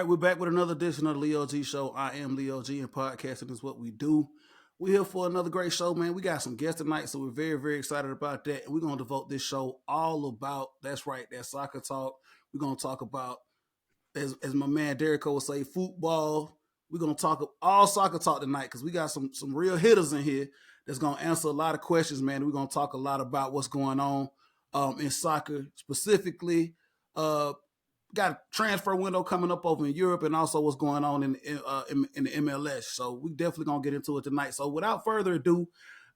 right, we're back with another edition of the Leo G Show. I am Leo G, and podcasting is what we do. We're here for another great show, man. We got some guests tonight, so we're very, very excited about that. And we're going to devote this show all about, that's right, that soccer talk. We're going to talk about, as my man Derek would say, football. We're going to talk all soccer talk tonight because we got some real hitters in here that's going to answer a lot of questions, man. We're going to talk a lot about what's going on in soccer specifically. Got a transfer window coming up over in Europe, and also what's going on in the MLS. So we definitely gonna get into it tonight. So without further ado,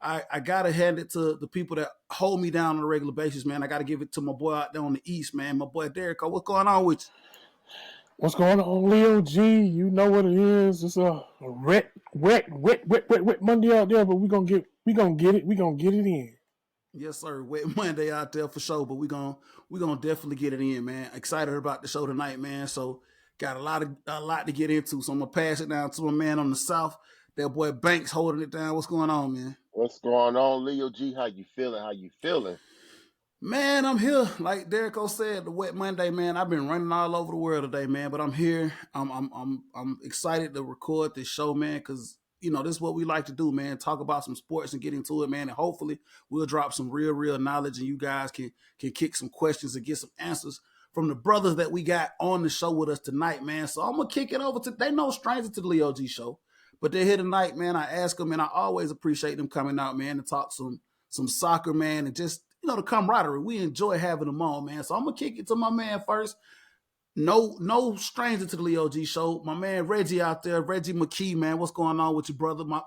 I gotta hand it to the people that hold me down on a regular basis, man. I gotta give it to my boy out there on the East, man. My boy Derek. What's going on with you? What's going on, Leo G? You know what it is. It's a wet Monday out there, but we gonna get it in. Yes, sir. Wet Monday out there for sure, but we gonna definitely get it in, man. Excited about the show tonight, man. So got a lot to get into. So I'm gonna pass it down to my man on the South. That boy Banks holding it down. What's going on, man? What's going on, Leo G? How you feeling? Man, I'm here. Like Derek said, the Wet Monday, man. I've been running all over the world today, man. But I'm here. I'm excited to record this show, man, because this is what we like to do, man. Talk about some sports and get into it, man. And hopefully we'll drop some real knowledge, and you guys can kick some questions and get some answers from the brothers that we got on the show with us tonight, man. So I'm gonna kick it over to. They no stranger to the Leo G show, but they're here tonight, man. I ask them, and I always appreciate them coming out, man, to talk some soccer, man, and just the camaraderie. We enjoy having them on, man. So I'm gonna kick it to my man first. No stranger to the Leo G show. My man Reggie out there, Reggie McKee, man. What's going on with you, brother? My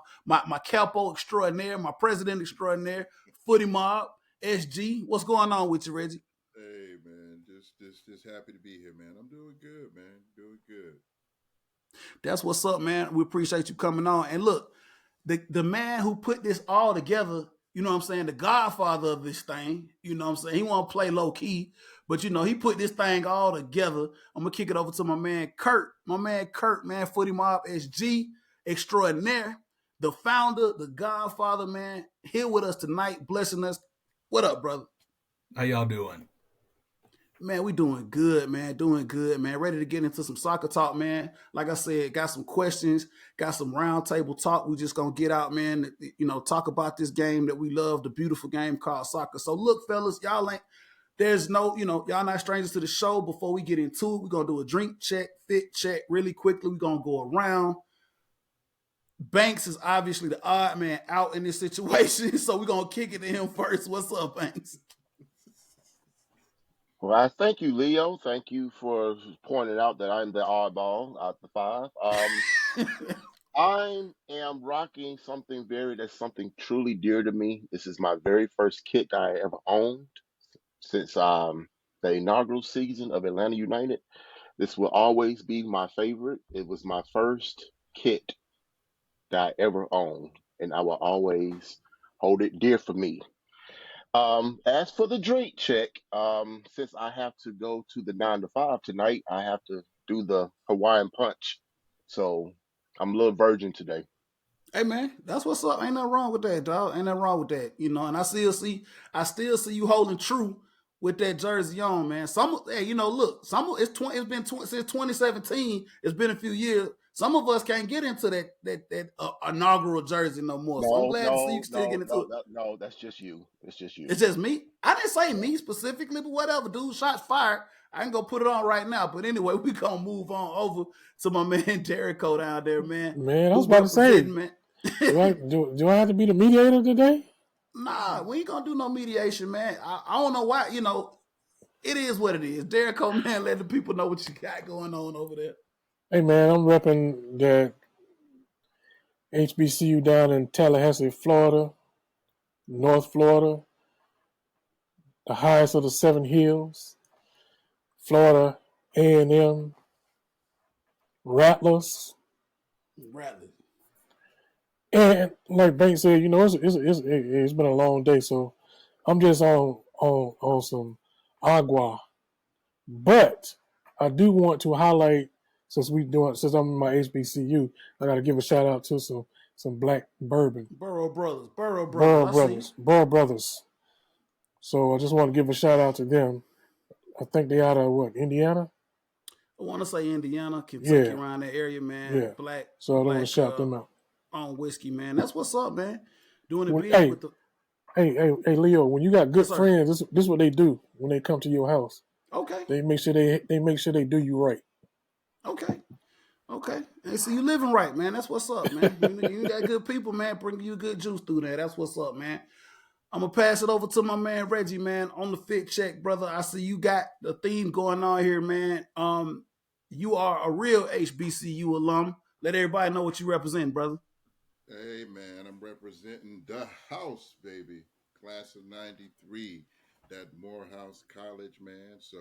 capo extraordinaire, my president extraordinaire, Footy Mob, SG. What's going on with you, Reggie? Hey man, just happy to be here, man. I'm doing good, man. Doing good. That's what's up, man. We appreciate you coming on. And look, the man who put this all together, you know what I'm saying, the godfather of this thing, you know what I'm saying, he won't play low key, but he put this thing all together. I'm gonna kick it over to my man Kurt, man, Footy Mob SG extraordinaire, the founder, the godfather, man, here with us tonight, blessing us. What up, brother? How y'all doing? Man, we doing good, man. Ready to get into some soccer talk, man. Like I said, got some questions, got some round table talk. We just gonna get out, man. Talk about this game that we love, the beautiful game called soccer. So look, fellas, y'all not strangers to the show. Before we get into it, we're gonna do a drink check, fit check really quickly. We're gonna go around. Banks is obviously the odd man out in this situation, so we're gonna kick it to him first. What's up, Banks? Well, I thank you, Leo. Thank you for pointing out that I'm the oddball out the five. I am rocking something truly dear to me. This is my very first kit I ever owned since the inaugural season of Atlanta United. This will always be my favorite. It was my first kit that I ever owned, and I will always hold it dear for me. As for the drink check, since I have to go to the 9 to 5 tonight, I have to do the Hawaiian punch. So I'm a little virgin today. Hey man, that's what's up. Ain't nothing wrong with that, dog. Ain't nothing wrong with that. And I still see you holding true with that jersey on, man. It's been since 2017. It's been a few years. Some of us can't get into that inaugural jersey no more. So I'm glad to see you still get into it. No, that's just you. It's just you. It's just me. I didn't say me specifically, but whatever, dude. Shots fired. I can go put it on right now. But anyway, we gonna move on over to my man Derek down there, man. Man, I was about to say, man. do I have to be the mediator today? Nah, we ain't gonna do no mediation, man. I don't know why. It is what it is. Derek, man, let the people know what you got going on over there. Hey, man, I'm repping that HBCU down in Tallahassee, Florida, North Florida, the highest of the Seven Hills, Florida A&M, Rattlers. And like Banks said, it's been a long day, so I'm just on some agua. But I do want to highlight, since I'm in my HBCU, I got to give a shout out to some black bourbon. Borough Brothers. So I just want to give a shout out to them. I think they out of Indiana? I want to say Indiana, Kentucky, Yeah, around that area, man. yeah. So I don't want to Black shout them out. on whiskey, man. That's what's up, man. Doing it When, big hey, with the hey, Leo, when you got yes, good sir. friends, this is what they do when they come to your house. Okay, They make sure they do you right. okay, okay. And so you living right, man. That's what's up, man. You got good people, man. Bring you good juice through there. That's what's up, man. I'm gonna pass it over to my man Reggie, man, on the fit check, brother. I see you got the theme going on here, man. You are a real HBCU alum. Let everybody know what you represent, brother. Hey, man, I'm representing the house, baby. Class of 93, that Morehouse College, man. So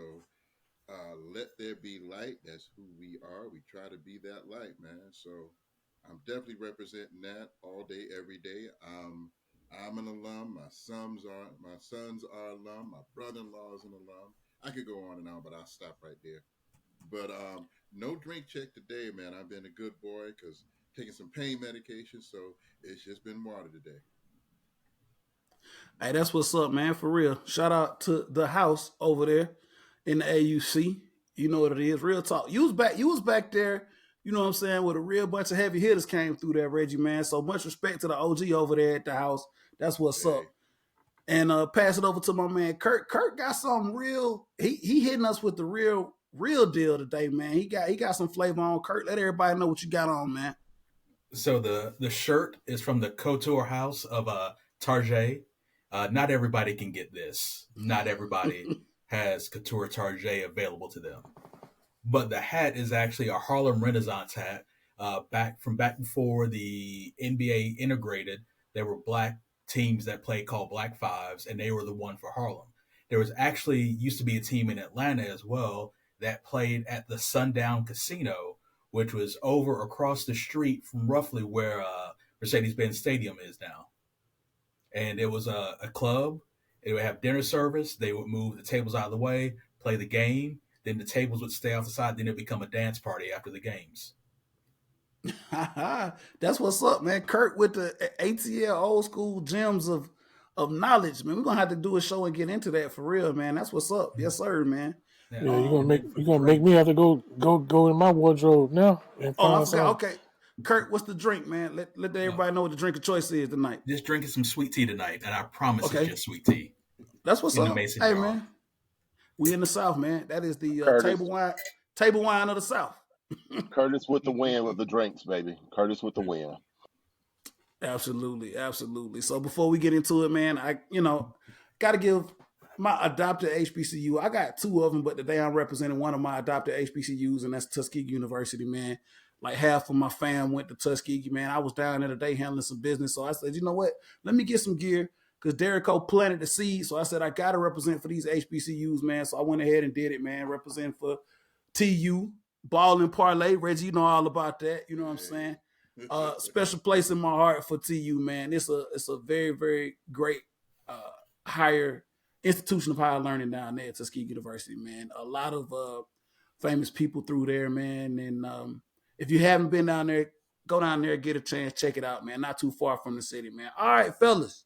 let there be light. That's who we are. We try to be that light, man. So I'm definitely representing that all day, every day. I'm an alum. My sons are alum. My brother-in-law is an alum. I could go on and on, but I'll stop right there. But no drink check today, man. I've been a good boy because taking some pain medication, so it's just been water today. Hey, that's what's up, man. For real. Shout out to the house over there in the AUC. You know what it is. Real talk. You was back there, you know what I'm saying, with a real bunch of heavy hitters came through there, Reggie, man. So much respect to the OG over there at the house. That's what's up. Hey, And pass it over to my man Kurt. Kurt got something real. He hitting us with the real deal today, man. He got some flavor on. Kurt, let everybody know what you got on, man. So the shirt is from the Couture House of Tarjay. Not everybody can get this. Not everybody has Couture Tarjay available to them. But the hat is actually a Harlem Renaissance hat. Back before the NBA integrated, there were black teams that played called Black Fives, and they were the one for Harlem. There was actually used to be a team in Atlanta as well that played at the Sundown Casino, which was over across the street from roughly where Mercedes-Benz Stadium is now. And it was a club. It would have dinner service. They would move the tables out of the way, play the game. Then the tables would stay off the side. Then it'd become a dance party after the games. That's what's up, man. Kurt with the ATL old school gems of knowledge, man. We're gonna have to do a show and get into that for real, man. That's what's up. Yes, sir, man. Yeah, Yeah, and then you're gonna from make me have to go in my wardrobe now and Oh, I find forgot. some. Okay. Kurt, what's the drink, man? Let no, everybody know what the drink of choice is tonight. just drinking some sweet tea tonight, and I promise it's Okay. just sweet tea That's what's in the up. mason Hey jar. man. We in the South, man. That is the Curtis, table wine of the South. Curtis with the win with the drinks, baby. Curtis with the Yeah. win. Absolutely, absolutely. So before we get into it, man, I gotta give my adopted HBCU. I got two of them, but today I'm representing one of my adopted HBCUs, and that's Tuskegee University, man. Like half of my fam went to Tuskegee, man. I was down there today handling some business, so I said, you know what? Let me get some gear because Derek Cole planted the seed. So I said I gotta represent for these HBCUs, man. So I went ahead and did it, man. Represent for TU, ball and parlay. Reggie, you know all about that. You know what I'm hey. saying? Special place in my heart for TU, man. It's a very very great higher institution of higher learning down there at Tuskegee University, man. A lot of famous people through there, man. And if you haven't been down there, go down there, get a chance, check it out, man. Not too far from the city, man. All right, fellas.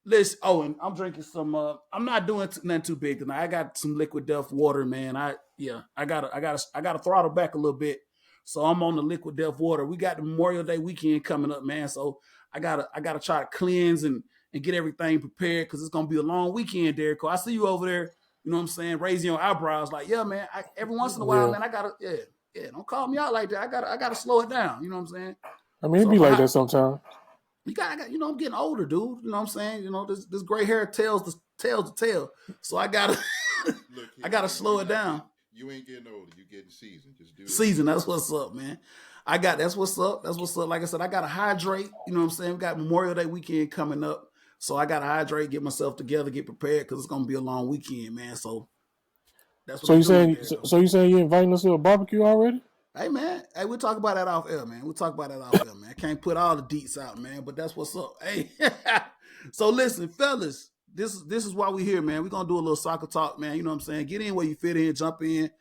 Listen, oh, and I'm drinking some. I'm not doing nothing too big tonight. I got some liquid death water, man. I gotta throttle back a little bit. So I'm on the liquid death water. We got the Memorial Day weekend coming up, man. So I gotta try to cleanse and get everything prepared because it's gonna be a long weekend, Derek. I see you over there. You know what I'm saying? Raising your eyebrows, like, yeah, man. Every once in a while, Yeah, man, I gotta, yeah. Don't call me out like that. I gotta slow it down. You know what I'm saying? I mean it So be I'm a like hot, that sometimes. I'm getting older, dude. You know what I'm saying? This gray hair tells the tale. So I gotta Look I here, gotta man. slow it down. You ain't getting older. You getting seasoned. Just do that. Season, that's what's up, man. That's what's up. That's what's up. Like I said, I gotta hydrate. You know what I'm saying? We got Memorial Day weekend coming up. So I gotta hydrate, get myself together, get prepared because it's gonna be a long weekend, man. So that's what So I'm you doing saying there, though. so you saying you inviting us to a barbecue already? Hey man, hey, we'll talk about that off air, man. We'll talk about that off air, man. Can't put all the deets out, man, but that's what's up. Hey, so listen, fellas, this is why we here, man. We're gonna do a little soccer talk, man. You know what I'm saying? Get in where you fit in, jump in.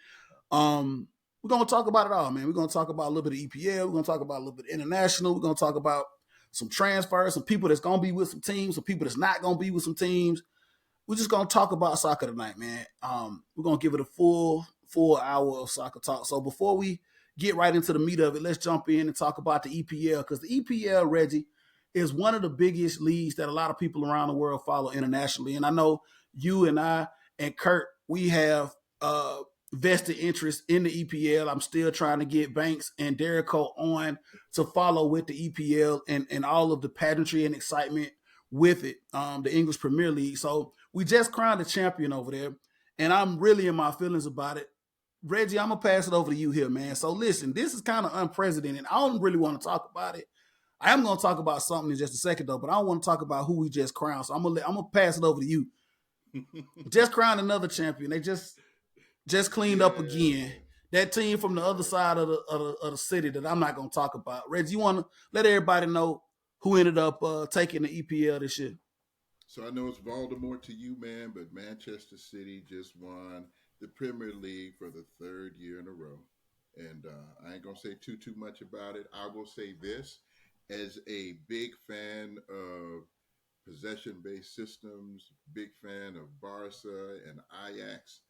We're gonna talk about it all, man. We're gonna talk about a little bit of EPL. We're gonna talk about a little bit of international. We're gonna talk about some transfers, some people that's gonna be with some teams, some people that's not gonna be with some teams. We're just gonna talk about soccer tonight, man. We're gonna give it a full hour of soccer talk. So before we get right into the meat of it, let's jump in and talk about the EPL, because the EPL, Reggie, is one of the biggest leagues that a lot of people around the world follow internationally. And I know you and I and Kurt, we have vested interest in the EPL. I'm still trying to get Banks and Derico on to follow with the EPL and all of the pageantry and excitement with it, the English Premier League. So we just crowned a champion over there, and I'm really in my feelings about it. Reggie, I'm gonna pass it over to you here, man. So listen, this is kind of unprecedented. I don't really want to talk about it. I am gonna talk about something in just a second though, but I don't want to talk about who we just crowned. So I'm gonna pass it over to you. Just crowned another champion. They just cleaned up again. Yeah. That team from the other side of the city that I'm not gonna talk about. Reggie, you want to let everybody know who ended up taking the EPL this year? So I know it's Baltimore to you, man, but Manchester City just won the Premier League for the third year in a row. And I ain't gonna say too much about it. I will say this: as a big fan of possession-based systems, big fan of Barca and Ajax.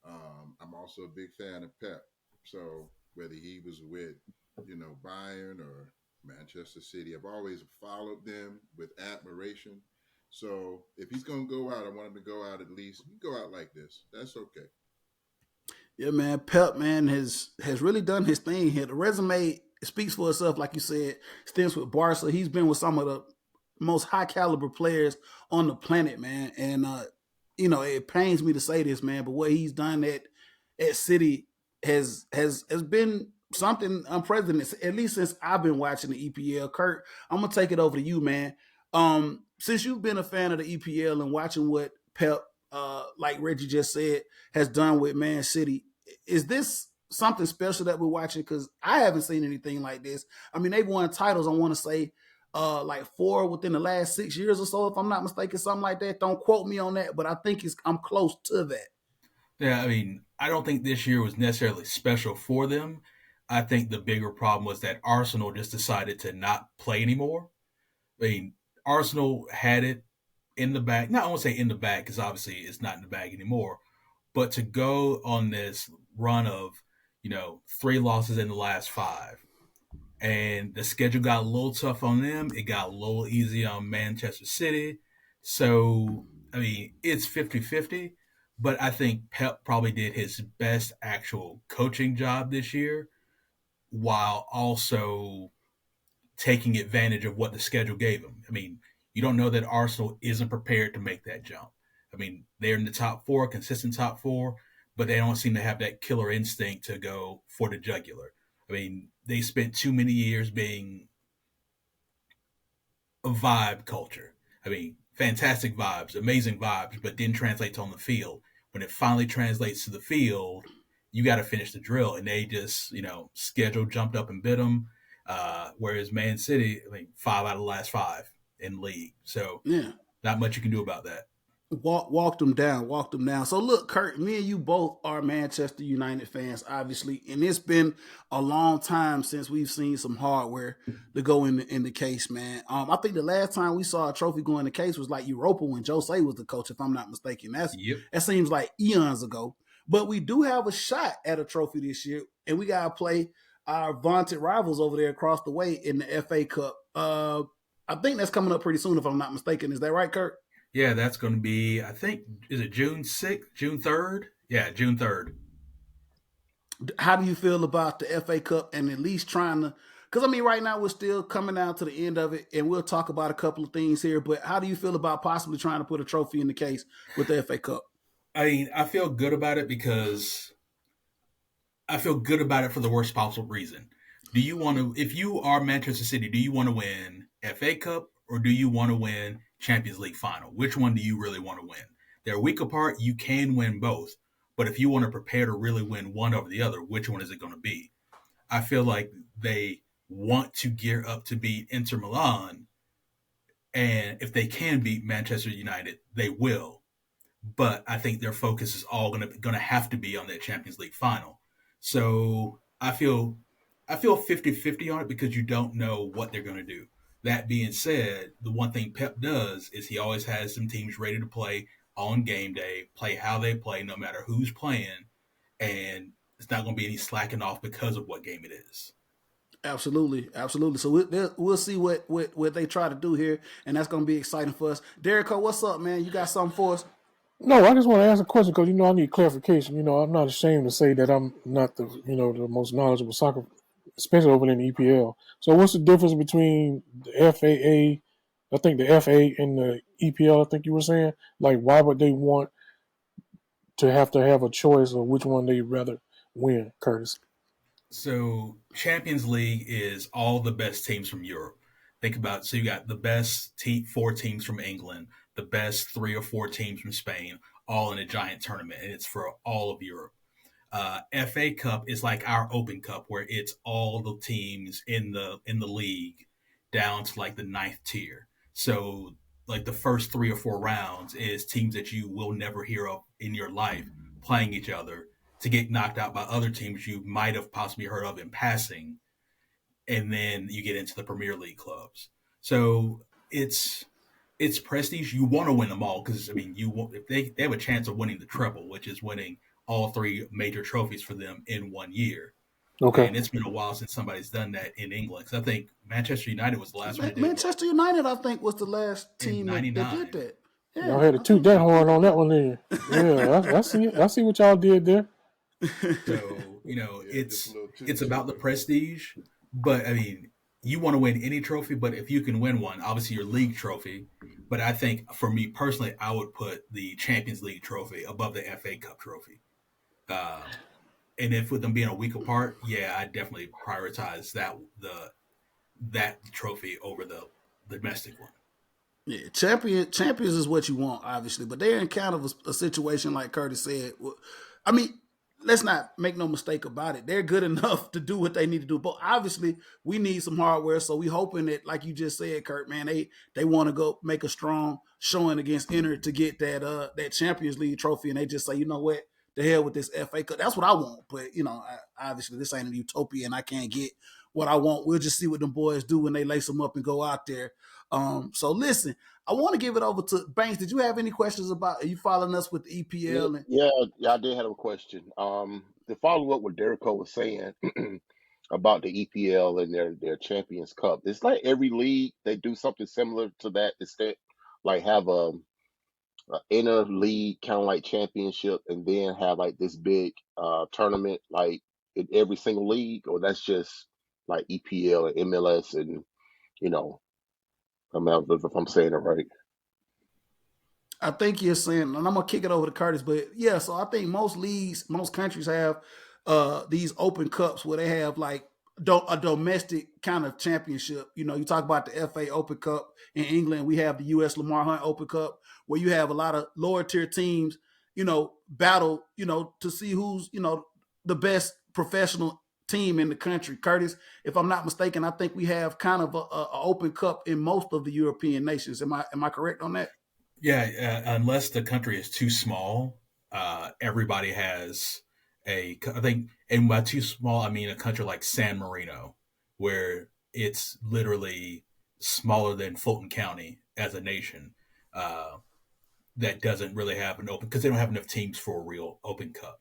I'm also a big fan of Pep. So whether he was with, Bayern or Manchester City, I've always followed them with admiration. So if he's gonna go out, I want him to go out at least go out like this. That's okay. Yeah, man. Pep, man, has really done his thing here. The resume speaks for itself, like you said. Stints with Barca. He's been with some of the most high caliber players on the planet, man. And it pains me to say this, man, but what he's done at City has been something unprecedented. At least since I've been watching the EPL. Kurt, I'm gonna take it over to you, man. Since you've been a fan of the EPL and watching what Pep, like Reggie just said, has done with Man City, is this something special that we're watching? Because I haven't seen anything like this. I mean, they've won titles, I want to say, like 4 within the last 6 years or so, if I'm not mistaken, something like that. Don't quote me on that, but I think I'm close to that. Yeah, I mean, I don't think this year was necessarily special for them. I think the bigger problem was that Arsenal just decided to not play anymore. I mean, Arsenal had it in the bag. Not I won't say in the bag because obviously it's not in the bag anymore. But to go on this run of, 3 losses in the last 5, and the schedule got a little tough on them. It got a little easy on Manchester City. So, I mean, it's 50-50, but I think Pep probably did his best actual coaching job this year while also taking advantage of what the schedule gave him. I mean, you don't know that Arsenal isn't prepared to make that jump. I mean, they're in the top 4, consistent top 4, but they don't seem to have that killer instinct to go for the jugular. I mean, they spent too many years being a vibe culture. I mean, fantastic vibes, amazing vibes, but didn't translate to on the field. When it finally translates to the field, you got to finish the drill. And they just, schedule jumped up and bit them. Whereas Man City, I mean, 5 out of the last 5 in the league. So Yeah. not much you can do about that. Walked them down, walked them down. So look, Kurt, me and you both are Manchester United fans, obviously, and it's been a long time since we've seen some hardware to go in the case, man. I think the last time we saw a trophy go in the case was like Europa when Jose was the coach, if I'm not mistaken. Yep. That seems like eons ago. But we do have a shot at a trophy this year, and we gotta play our vaunted rivals over there across the way in the FA Cup. I think that's coming up pretty soon, if I'm not mistaken. Is that right, Kurt? Yeah, that's going to be, I think, is it June 6th, June 3rd? Yeah, June 3rd. How do you feel about the FA Cup and at least trying to? Because I mean, right now we're still coming down to the end of it, and we'll talk about a couple of things here. But how do you feel about possibly trying to put a trophy in the case with the FA Cup? I mean, I feel good about it because I feel good about it for the worst possible reason. Do you want to, if you are Manchester City, do you want to win FA Cup or do you want to win Champions League final? Which one do you really want to win? They're a week apart. You can win both. But if you want to prepare to really win one over the other, which one is it going to be? I feel like they want to gear up to beat Inter Milan. And if they can beat Manchester United, they will. But I think their focus is all going to have to be on that Champions League final. So I feel 50-50 on it because you don't know what they're going to do. That being said, the one thing Pep does is he always has some teams ready to play on game day, play how they play, no matter who's playing. and it's not going to be any slacking off because of what game it is. Absolutely, absolutely. So we'll see what they try to do here, and that's going to be exciting for us. Derek, what's up, man? You got something for us? No, I just want to ask a question because I need clarification. I'm not ashamed to say that I'm not the most knowledgeable soccer, especially over in the EPL. So what's the difference between the FAA, I think the FA and the EPL? I think you were saying, like, why would they want to have a choice of which one they'd rather win, Curtis? So Champions League is all the best teams from Europe. Think about, so you got the best four teams from England, the best three or four teams from Spain, all in a giant tournament, and it's for all of Europe. FA Cup is like our Open Cup, where it's all the teams in the league down to like the ninth tier. So like the first three or four rounds is teams that you will never hear of in your life playing each other to get knocked out by other teams you might have possibly heard of in passing, and then you get into the Premier League clubs. So it's prestige. You want to win them all because I mean, you want, if they have a chance of winning the treble, which is winning all three major trophies for them in 1 year. Okay. And it's been a while since somebody's done that in England. Because I think Manchester United was the last one to do it Manchester United, I think, was the last in team that did '99. that. Y'all Yeah, had to I toot think that I horn think on that one there. Yeah, I see it. I see what y'all did there. So Yeah, just a little it's toot about toot. the prestige. But I mean, you want to win any trophy, but if you can win one, obviously your league trophy. But I think for me personally, I would put the Champions League trophy above the FA Cup trophy. Um, and if with them being a week apart, yeah, I definitely prioritize that trophy over the domestic one. Yeah, champions is what you want, obviously, but they're in kind of a situation like Curtis said. I mean, let's not make no mistake about it. They're good enough to do what they need to do, but obviously, we need some hardware. So we hoping that, like you just said, Kurt, man, they want to go make a strong showing against Inter to get that Champions League trophy, and they just say, you know what, the hell with this FA Cup. That's what I want, but obviously, this ain't a utopia, and I can't get what I want. We'll just see what them boys do when they lace them up and go out there. So listen, I want to give it over to Banks. Did you have any questions about? Are you following us with the Yeah, EPL? And yeah, I did have a question. To follow up what Derrico was saying about the EPL and their Champions Cup, it's like every league they do something similar to that extent, like have a inner league kind of like championship, and then have like this big tournament like in every single league, or that's just like EPL and MLS and you know, if I'm saying it right. I think you're saying, and I'm gonna kick it over to Curtis, but yeah. So I think most leagues, most countries have these open cups where they have like a domestic kind of championship. You talk about the FA Open Cup in England. We have the US Lamar Hunt Open Cup where you have a lot of lower tier teams, battle, to see who's the best professional team in the country. Curtis, if I'm not mistaken, I think we have kind of a open cup in most of the European nations. Am I correct on that? Yeah, unless the country is too small, everybody has I think, and by too small, I mean a country like San Marino, where it's literally smaller than Fulton County as a nation. Uh, that doesn't really have an open because they don't have enough teams for a real Open Cup.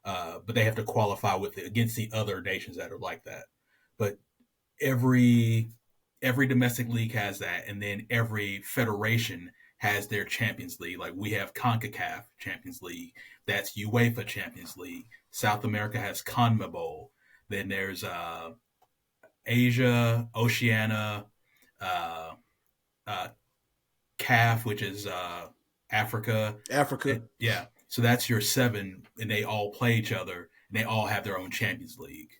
But they have to qualify with it against the other nations that are like that. But every every domestic league has that, and then every federation has their Champions League. Like we have CONCACAF Champions League, that's UEFA Champions League. South America has CONMEBOL. Then there's Asia, Oceania, uh, uh, CAF, which is Africa. Africa. Yeah, so that's your seven, and they all play each other, and they all have their own Champions League.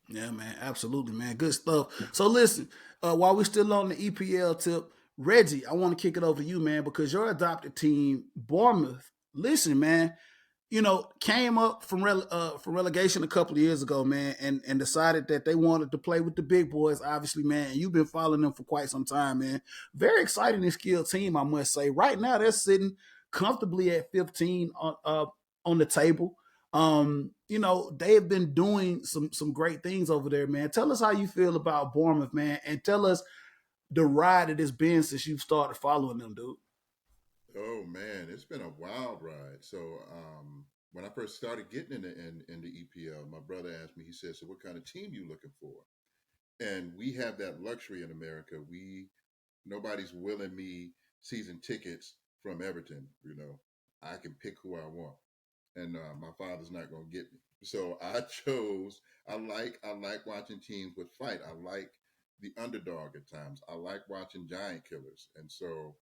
Yeah, man, absolutely, man. Good stuff. So listen, while we're still on the EPL tip, Reggie, I want to kick it over to you, man, because your adopted team, Bournemouth. Listen, man, came up from relegation a couple of years ago, man, and decided that they wanted to play with the big boys, obviously, man. And you've been following them for quite some time, man. Very exciting and skilled team, I must say. Right now, they're sitting comfortably at 15 on the table. They've been doing some great things over there, man. Tell us how you feel about Bournemouth, man, and tell us the ride it has been since you've started following them, dude. Oh man, it's been a wild ride. So when I first started getting in the EPL, my brother asked me. He said, "So what kind of team you looking for?" And we have that luxury in America. We Nobody's willing me season tickets from Everton. I can pick who I want, and my father's not going to get me. So I chose. I like watching teams with fight. I like the underdog at times. I like watching giant killers, and so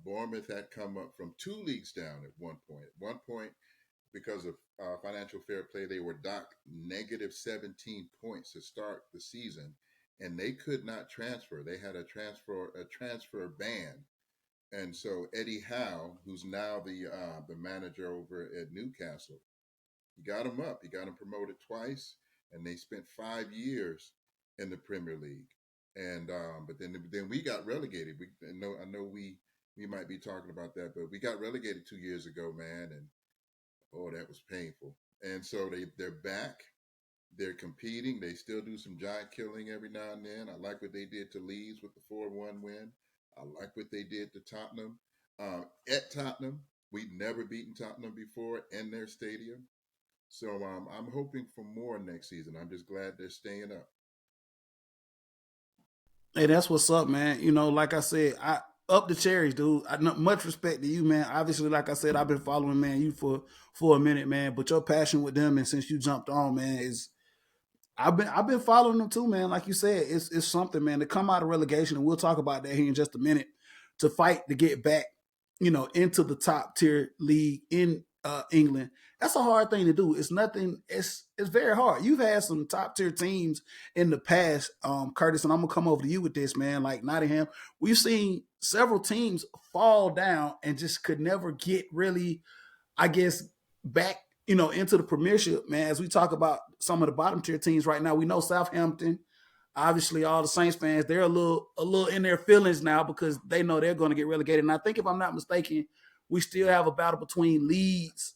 Bournemouth had come up from two leagues down at one point. At one point, because of financial fair play, they were docked negative 17 points to start the season, and they could not transfer. They had a transfer ban, and so Eddie Howe, who's now the manager over at Newcastle, he got him up. He got him promoted twice, and they spent 5 years in the Premier League. And but then we got relegated. I know we might be talking about that, but we got relegated 2 years ago, man, and oh, that was painful. And so they're back. They're competing. They still do some giant killing every now and then. I like what they did to Leeds with the 4-1 win. I like what they did to Tottenham. At Tottenham, we'd never beaten Tottenham before in their stadium. So I'm hoping for more next season. I'm just glad they're staying up. Hey, that's what's up, man. Like I said, I up the cherries, dude. Much respect to you, man. Obviously, like I said, I've been following, man, you for a minute, man. But your passion with them, and since you jumped on, man, is I've been following them too, man. Like you said, it's something, man. To come out of relegation, and we'll talk about that here in just a minute. To fight to get back, into the top tier league in England. That's a hard thing to do. It's nothing. It's very hard. You've had some top tier teams in the past, Curtis, and I'm gonna come over to you with this, man. Like Nottingham, we've seen several teams fall down and just could never get really, I guess, back, into the Premiership, man. As we talk about some of the bottom tier teams right now, we know Southampton. Obviously, all the Saints fans, they're a little in their feelings now because they know they're going to get relegated. And I think, if I'm not mistaken, we still have a battle between Leeds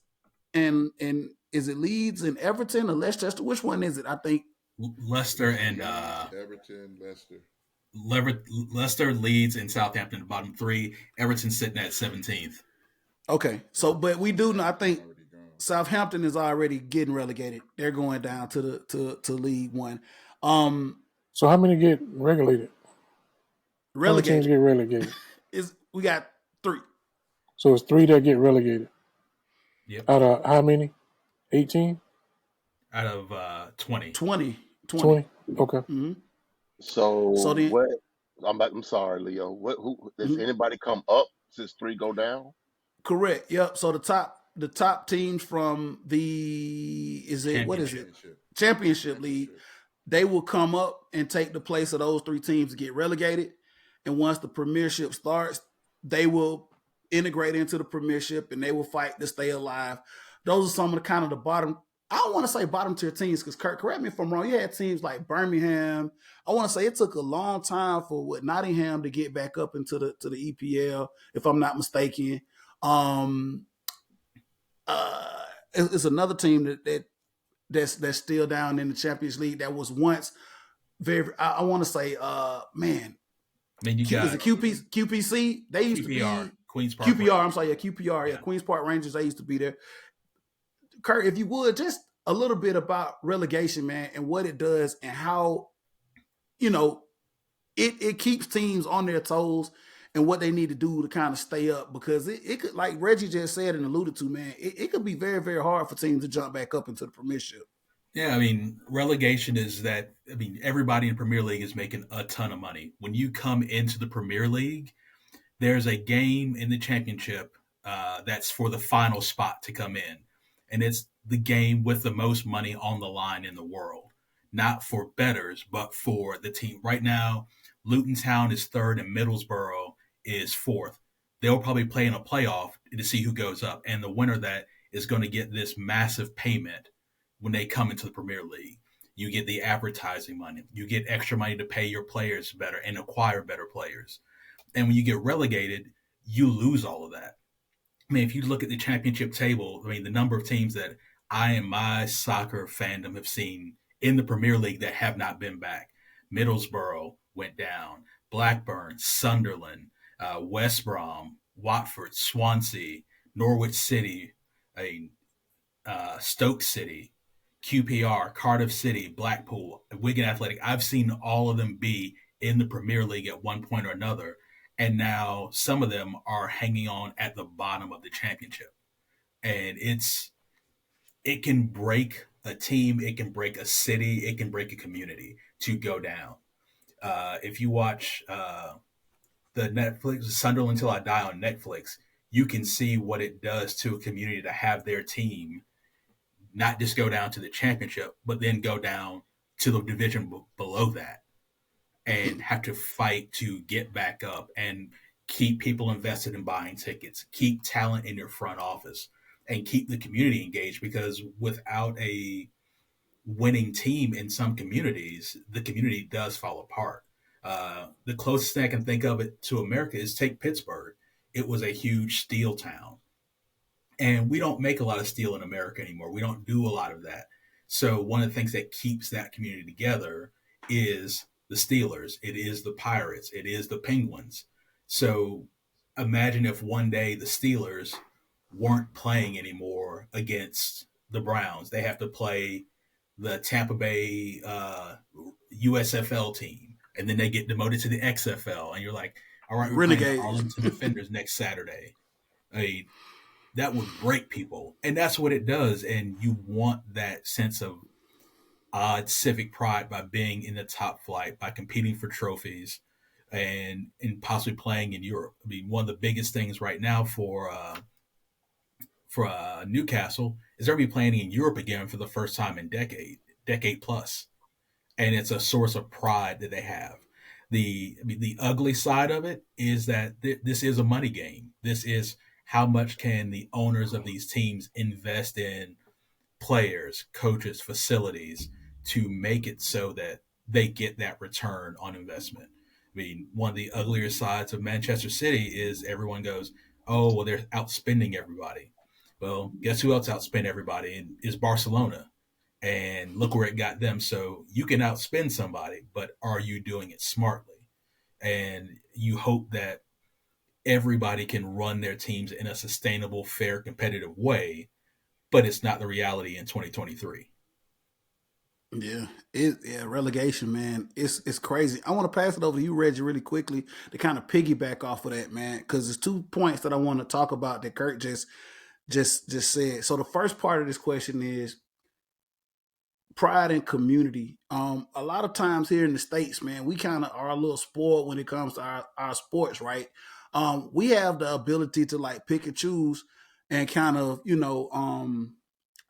and is it Leeds and Everton or Leicester? Which one is it? I think. Leicester and Leeds, Everton, Leicester. Leicester, Leeds, and Southampton bottom three. Everton sitting at 17th. Okay, so but we do know. I think Southampton's already gone. Southampton is already getting relegated. They're going down to the to League One. Um, So how many get regulated? How many teams Relegated get relegated? is we got three. So it's three that get relegated. Yep. Out of how many? 18? Out of 20. 20. 20. 20? Okay. Mm-hmm. So So then, what? I'm sorry, Leo. What? Who? Does mhm. anybody come up since three go down? Correct. Yep. So the top teams from the is it what is it Championship. Championship League, Championship. they will come up and take the place of those three teams to get relegated. And once the Premiership starts, they will integrate into the Premiership and they will fight to stay alive. Those are some of the kind of the bottom. I don't want to say bottom tier teams because Kurt, correct me if I'm wrong. You had teams like Birmingham. I want to say it took a long time for Nottingham to get back up into the EPL, if I'm not mistaken. Um, it's another team that's still down in the Champions League that was once very. I want to say, man, Then you Is got it QPC? They used to QPR, be Queens Park QPR. I'm Rangers. sorry, yeah, QPR, yeah, Yeah. Queens Park Rangers. They used to be there. Kurt, if you would, just a little bit about relegation, man, and what it does, and how you know it keeps teams on their toes, and what they need to do to kind of stay up, because it could, like Reggie just said and alluded to, man, it could be very, very hard for teams to jump back up into the Premiership. Yeah, I mean, relegation is that. I mean, everybody in Premier League is making a ton of money. When you come into the Premier League, there's a game in the championship that's for the final spot to come in. And it's the game with the most money on the line in the world. Not for bettors, but for the team. Right now, Luton Town is third and Middlesbrough is fourth. They'll probably play in a playoff to see who goes up. And the winner of that is going to get this massive payment when they come into the Premier League. You get the advertising money. You get extra money to pay your players better and acquire better players. And when you get relegated, you lose all of that. I mean, if you look at the championship table, I mean, the number of teams that I and my soccer fandom have seen in the Premier League that have not been back. Middlesbrougugh went down, Blackburn, Sunderland, West Brom. Watford, Swansea, Norwich City, a Stoke City, QPR, Cardiff City, Blackpool, Wigan Athletic. I've seen all of them be in the Premier League at one point or another, and now some of them are hanging on at the bottom of the championship. And it can break a team, it can break a city, it can break a community to go down. If you watch the Netflix Sunderland Till I Die on Netflix, you can see what it does to a community to have their team not just go down to the championship, but then go down to the division below that and have to fight to get back up and keep people invested in buying tickets, keep talent in your front office, and keep the community engaged. Because without a winning team in some communities, the community does fall apart. The closest thing I can think of it to America is take Pittsburgh. It was a huge steel town, and we don't make a lot of steel in America anymore. We don't do a lot of that. So one of the things that keeps that community together is the Steelers. It is the Pirates. It is the Penguins. So imagine if one day the Steelers weren't playing anymore against the Browns. They have to play the Tampa Bay USFL team, and then they get demoted to the XFL, and you're like, all right, we're playing the Renegades. Arlington Defenders next Saturday. I mean, that would break people, and that's what it does. And you want that sense of odd civic pride by being in the top flight, by competing for trophies, and possibly playing in Europe. I mean, one of the biggest things right now for Newcastle is they're going to be playing in Europe again for the first time in decade plus, and it's a source of pride that they have. The ugly side of it is that this is a money game. This is how much can the owners of these teams invest in players, coaches, facilities to make it so that they get that return on investment. I mean, one of the uglier sides of Manchester City is everyone goes, "Oh, well, they're outspending everybody." Well, guess who else outspent everybody? And is Barcelona. And look where it got them. So you can outspend somebody, but are you doing it smartly? And you hope that everybody can run their teams in a sustainable, fair, competitive way, but it's not the reality in 2023. Yeah, relegation, man. It's crazy. I want to pass it over to you, Reggie, really quickly to kind of piggyback off of that, man, because there's 2 points that I want to talk about that Kurt just said. So the first part of this question is pride and community. A lot of times here in the States, man, we kind of are a little spoiled when it comes to our sports, right? We have the ability to like pick and choose and kind of,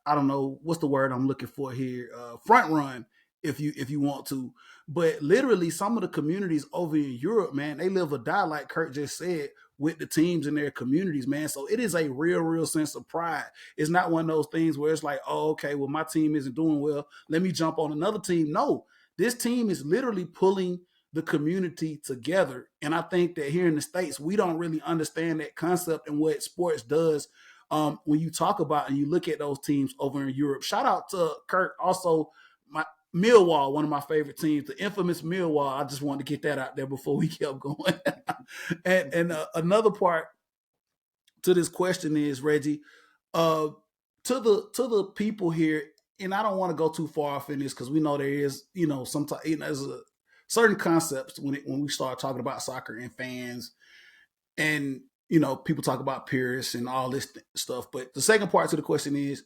I don't know what's the word I'm looking for here. Front run if you want to, but literally some of the communities over in Europe, man, they live or die like Kurt just said with the teams in their communities, man. So it is a real sense of pride. It's not one of those things where it's like, oh, okay, well my team isn't doing well. Let me jump on another team. No, this team is literally pulling the community together. And I think that here in the States, we don't really understand that concept and what sports does when you talk about and you look at those teams over in Europe. Shout out to Kurt. Also, my Millwall, one of my favorite teams, the infamous Millwall. I just wanted to get that out there before we kept going. and another part to this question is Reggie, uh, to the people here, and I don't want to go too far off in this because we know there is, sometimes there's a certain concepts when we start talking about soccer and fans and people talk about Pierce and all this stuff. But the second part to the question is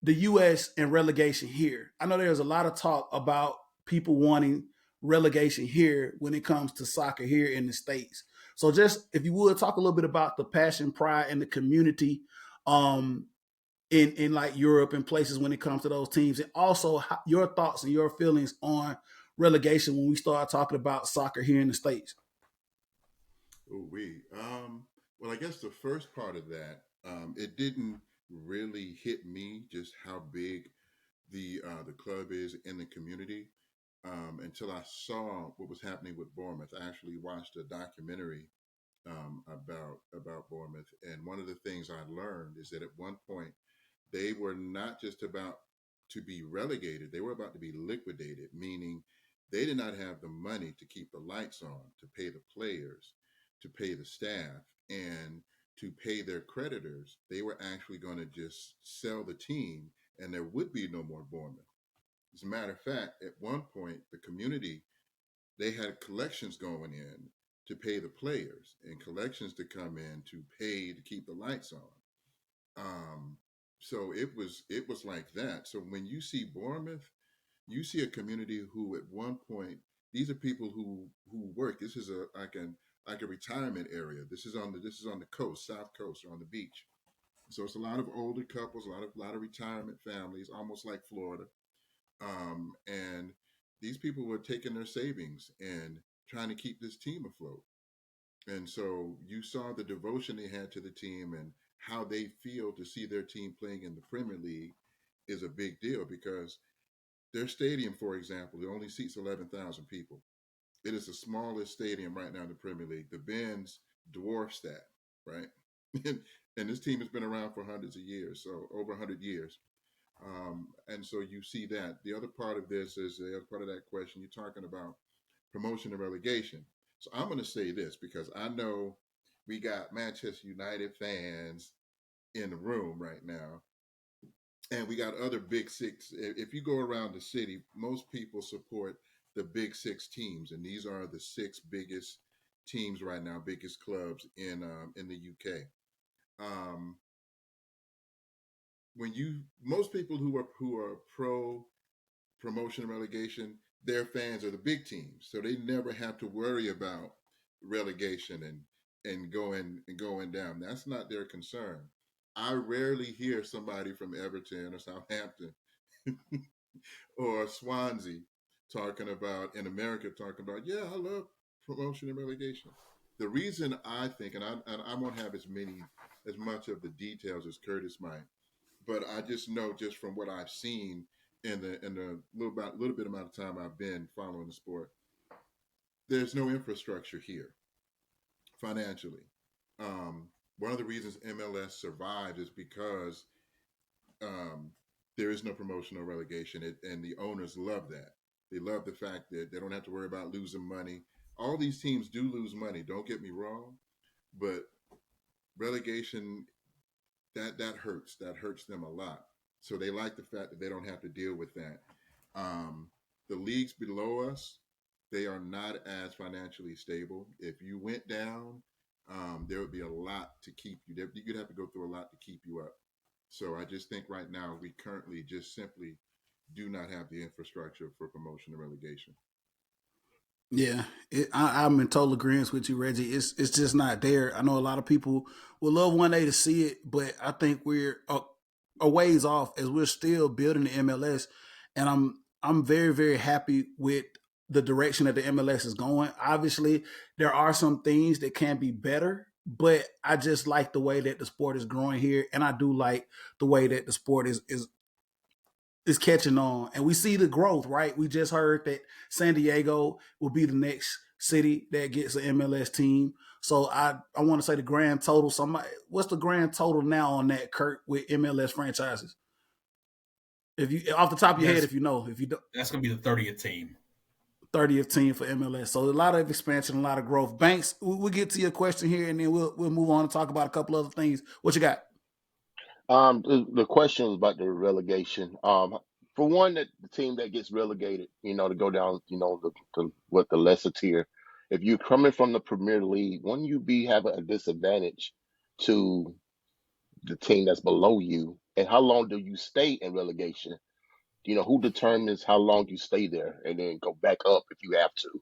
the U.S. and relegation here. I know there's a lot of talk about people wanting relegation here when it comes to soccer here in the States. So just if you would talk a little bit about the passion, pride, and the community um, in like Europe and places when it comes to those teams, and also your thoughts and your feelings on relegation when we start talking about soccer here in the States. Oh, we. Well, I guess the first part of that, it didn't really hit me just how big the club is in the community until I saw what was happening with Bournemouth. I actually watched a documentary about Bournemouth, and one of the things I learned is that at one point they were not just about to be relegated; they were about to be liquidated, meaning they did not have the money to keep the lights on, to pay the players, to pay the staff. And to pay their creditors, they were actually going to just sell the team and there would be no more Bournemouth. As a matter of fact, at one point, the community, they had collections going in to pay the players and collections to come in to pay to keep the lights on. So it was like that. So when you see Bournemouth, you see a community who at one point, these are people who work. This is a like a retirement area. This is on the coast, south coast, or on the beach. So it's a lot of older couples, a lot of retirement families, almost like Florida. And these people were taking their savings and trying to keep this team afloat. And so you saw the devotion they had to the team and how they feel to see their team playing in the Premier League is a big deal because their stadium, for example, it only seats 11,000 people. It is the smallest stadium right now in the Premier League. The Benz dwarfs that, right? And this team has been around for hundreds of years, so over 100 years. And so you see that. The other part of this is the other part of that question. You're talking about promotion and relegation. So I'm going to say this because I know we got Manchester United fans in the room right now, and we got other big six. If you go around the city, most people support the big six teams, and these are the six biggest teams right now, biggest clubs in the UK. Um, when you most people who are pro promotion and relegation, their fans are the big teams, so they never have to worry about relegation and going down. That's not their concern. I rarely hear somebody from Everton or Southampton or Swansea talking about in America talking about, yeah, I love promotion and relegation. The reason I think, and I won't have as much of the details as Curtis might, but I just know just from what I've seen in the little bit amount of time I've been following the sport, there's no infrastructure here financially. Um, One of the reasons MLS survives is because um, there is no promotional relegation, and the owners love that. They love the fact that they don't have to worry about losing money. All these teams do lose money. Don't get me wrong, but relegation that hurts. That hurts them a lot. So they like the fact that they don't have to deal with that. Um, the leagues below us, they are not as financially stable. If you went down, there would be a lot to keep you. You'd have to go through a lot to keep you up. So I just think right now we currently just simply do not have the infrastructure for promotion and relegation. Yeah, I'm in total agreement with you, Reggie. It's just not there. I know a lot of people would love one day to see it, but I think we're a ways off as we're still building the MLS, and I'm very very happy with the direction that the MLS is going. Obviously, there are some things that can be better, but I just like the way that the sport is growing here, and I do like the way that the sport is catching on, and we see the growth. Right, we just heard that San Diego will be the next city that gets an MLS team. So I want to say the grand total. Somebody, what's the grand total now on that, Kurt, with MLS franchises? If you off the top of your head, That's if you know, if you do, that's gonna be the 30th team. 30th team for MLS. So a lot of expansion, a lot of growth. Banks, we'll get to your question here, and then we'll move on and talk about a couple other things. What you got? The question was about the relegation. For one, that the team that gets relegated, to go down, the lesser tier. If you're coming from the Premier League, wouldn't you be having a disadvantage to the team that's below you? And how long do you stay in relegation? Who determines how long you stay there and then go back up if you have to?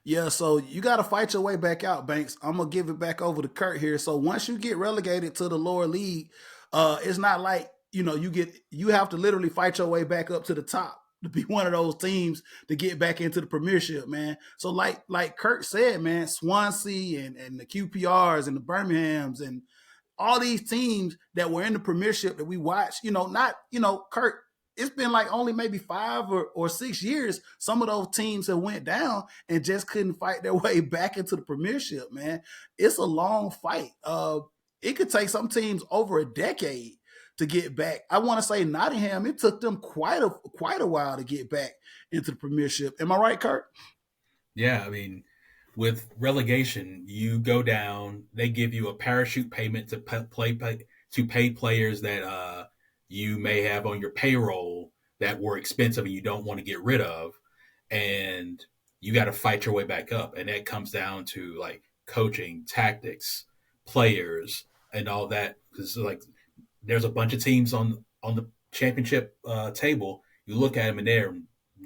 Yeah, so you got to fight your way back out, Banks. I'm gonna give it back over to Kurt here. So once you get relegated to the lower league, it's not like you have to literally fight your way back up to the top to be one of those teams to get back into the Premiership, man. So like Kurt said, man, Swansea and the QPRs and the Birminghams and all these teams that were in the Premiership that we watched, not, Kurt, it's been like only maybe 5 or 6 years. Some of those teams have went down and just couldn't fight their way back into the Premiership, man. It's a long fight. It could take some teams over a decade to get back. I want to say Nottingham, it took them quite a while to get back into the Premiership. Am I right, Kurt? Yeah, I mean, with relegation, you go down. They give you a parachute payment to pay players that you may have on your payroll that were expensive and you don't want to get rid of, and you got to fight your way back up. And that comes down to like coaching, tactics, players, and all that. Because like there's a bunch of teams on the championship table. You look at them and they're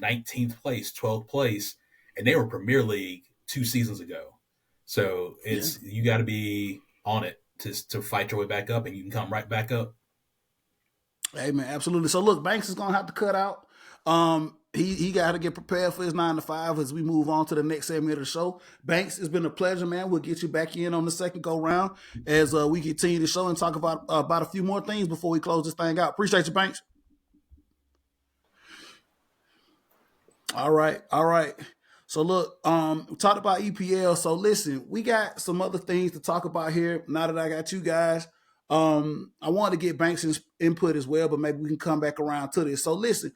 19th place, 12th place, and they were Premier League 2 seasons ago. So Yeah. it's you got to be on it to fight your way back up, and you can come right back up. Hey man, absolutely. So look, Banks is gonna have to cut out. He got to get prepared for his 9 to 5 as we move on to the next segment of the show. Banks, it's been a pleasure, man. We'll get you back in on the second go round as we continue the show and talk about a few more things before we close this thing out. Appreciate you, Banks. All right, all right. So look, we talked about EPL. So listen, we got some other things to talk about here. Now that I got you guys, I wanted to get Banks' input as well, but maybe we can come back around to this. So listen,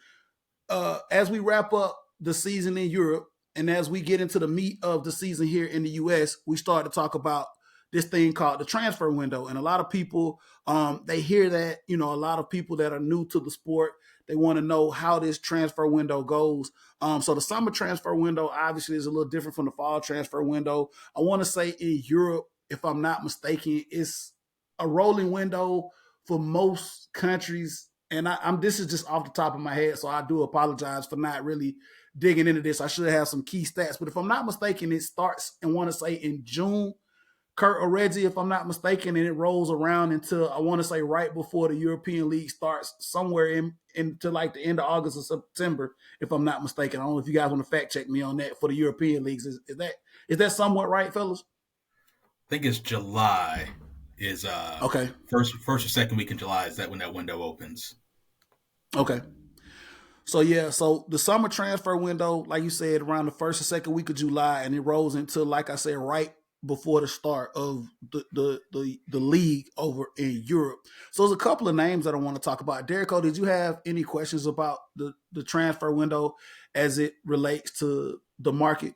as we wrap up the season in Europe and as we get into the meat of the season here in the US, we start to talk about this thing called the transfer window. And a lot of people, they hear that, a lot of people that are new to the sport, they want to know how this transfer window goes. So the summer transfer window obviously is a little different from the fall transfer window. I want to say in Europe, if I'm not mistaken, it's a rolling window for most countries. And I'm this is just off the top of my head, so I do apologize for not really digging into this. I should have some key stats, but if I'm not mistaken, it starts and want to say in June, Kurt or Reggie, if I'm not mistaken, and it rolls around until I want to say right before the European League starts, somewhere into like the end of August or September, if I'm not mistaken. I don't know if you guys want to fact check me on that for the European leagues. Is that somewhat right, fellas? I think it's July is Okay, first or second week in July is that when that window opens. okay. So yeah, so the summer transfer window, like you said, around the first or second week of July, and it rolls into, like I said, right before the start of the league over in Europe. So there's a couple of names that I want to talk about. Derrico, did you have any questions about the transfer window as it relates to the market?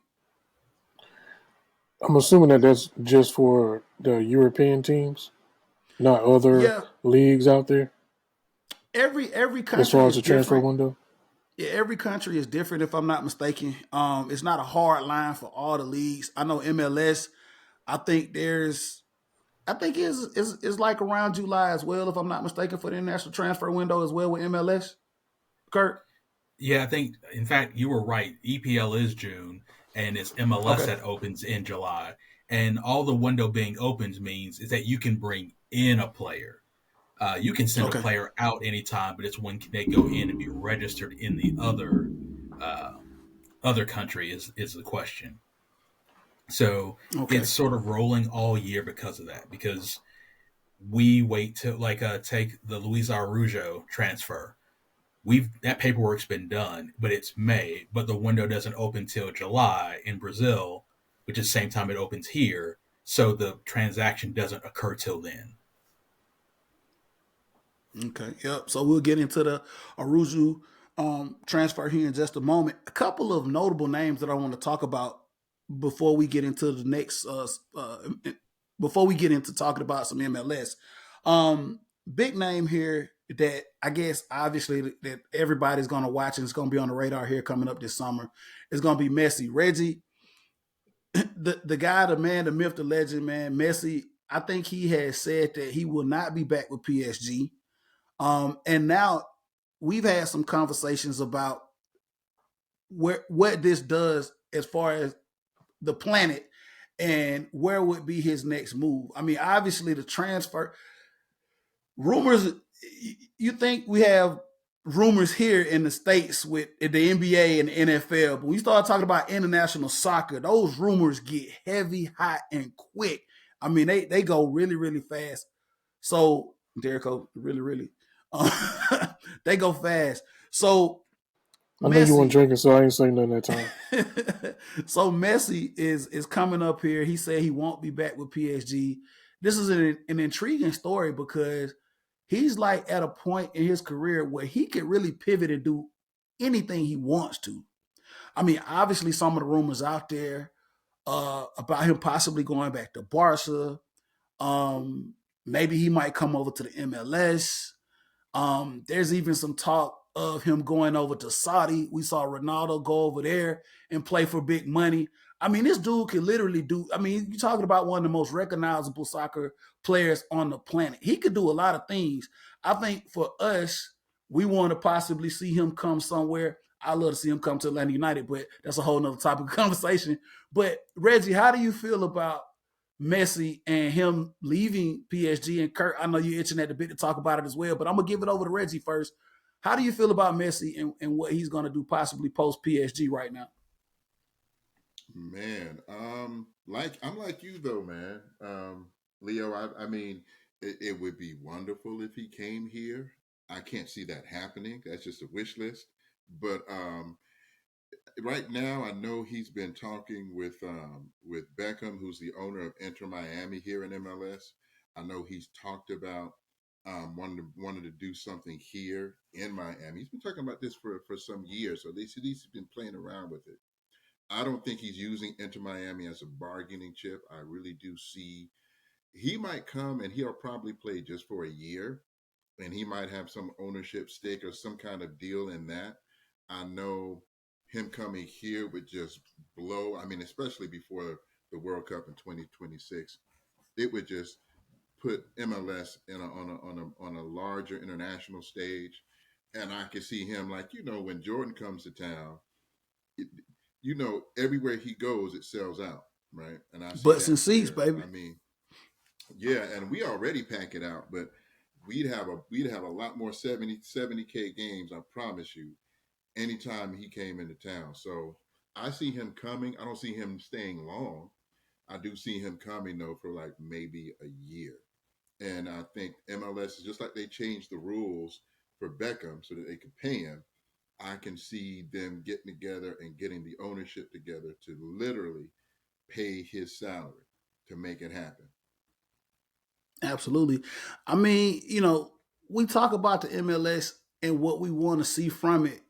I'm assuming that that's just for the European teams, not other Yeah, leagues out there, every as far country as is the transfer different. window. Yeah, every country is different, if I'm not mistaken. It's not a hard line for all the leagues. I know MLS. I think is like around July as well, if I'm not mistaken, for the international transfer window as well with MLS. Kurt. Yeah, I think in fact you were right. EPL is June, and it's MLS Okay. that opens in July. And all the window being opened means is that you can bring in a player. You can send a Okay. player out anytime, but it's when they go in and be registered in the uh, other country is the question. So Okay. it's sort of rolling all year because of that. Because we wait to like take the Luis Araujo transfer. We've that paperwork's been done, but it's May, but the window doesn't open till July in Brazil, which is the same time it opens here. So the transaction doesn't occur till then. Okay. Yep. So we'll get into the Aruju transfer here in just a moment. A couple of notable names that I want to talk about before we get into the next before we get into talking about some MLS. Big name here that I guess obviously that everybody's going to watch and it's going to be on the radar here coming up this summer is going to be Messi. Reggie, the guy, the man, the myth, the legend, man, Messi. I think he has said that he will not be back with PSG. And now we've had some conversations about what this does as far as the planet and where would be his next move. I mean, obviously the transfer rumors. You think we have rumors here in the states with the NBA and the NFL, but when you start talking about international soccer, those rumors get heavy, hot, and quick. I mean, they go really, really fast. So, Derrico, really, really, they go fast. So I know you weren't Messi, drinking, so I ain't saying nothing that time. so Messi is coming up here. He said he won't be back with PSG. This is an intriguing story because he's like at a point in his career where he could really pivot and do anything he wants to. I mean, obviously, some of the rumors out there. about him possibly going back to Barca. Maybe he might come over to the MLS. There's even some talk of him going over to Saudi. We saw Ronaldo go over there and play for big money. I mean, this dude can literally do. I mean, you're talking about one of the most recognizable soccer players on the planet. He could do a lot of things. I think for us, we want to possibly see him come somewhere. I love to see him come to Atlanta United, but that's a whole nother topic of conversation. But Reggie, how do you feel about Messi and him leaving PSG? And Kurt, I know you're itching at the bit to talk about it as well, but I'm gonna give it over to Reggie first. How do you feel about Messi and what he's gonna do possibly post PSG right now? Man, like I'm like you though, man. Leo, I mean, it would be wonderful if he came here. I can't see that happening. That's just a wish list. But right now, I know he's been talking with Beckham, who's the owner of Inter Miami here in MLS. I know he's talked about wanting to do something here in Miami. He's been talking about this for some years, so he's been playing around with it. I don't think he's using Inter Miami as a bargaining chip. I really do see he might come and he'll probably play just for a year, and he might have some ownership stake or some kind of deal in that. I know him coming here would just blow. I mean, especially before the World Cup in 2026, it would just put MLS on a larger international stage, and I could see him like when Jordan comes to town, it, everywhere he goes, it sells out, right? And I see Butts that and seats, here. baby. I mean, yeah, and we already pack it out, but we'd have a lot more 70K games, I promise you, anytime he came into town. So I see him coming. I don't see him staying long. I do see him coming though for like maybe a year. And I think MLS is just like they changed the rules for Beckham so that they could pay him. I can see them getting together and getting the ownership together to literally pay his salary to make it happen. Absolutely. I mean, we talk about the MLS and what we want to see from it.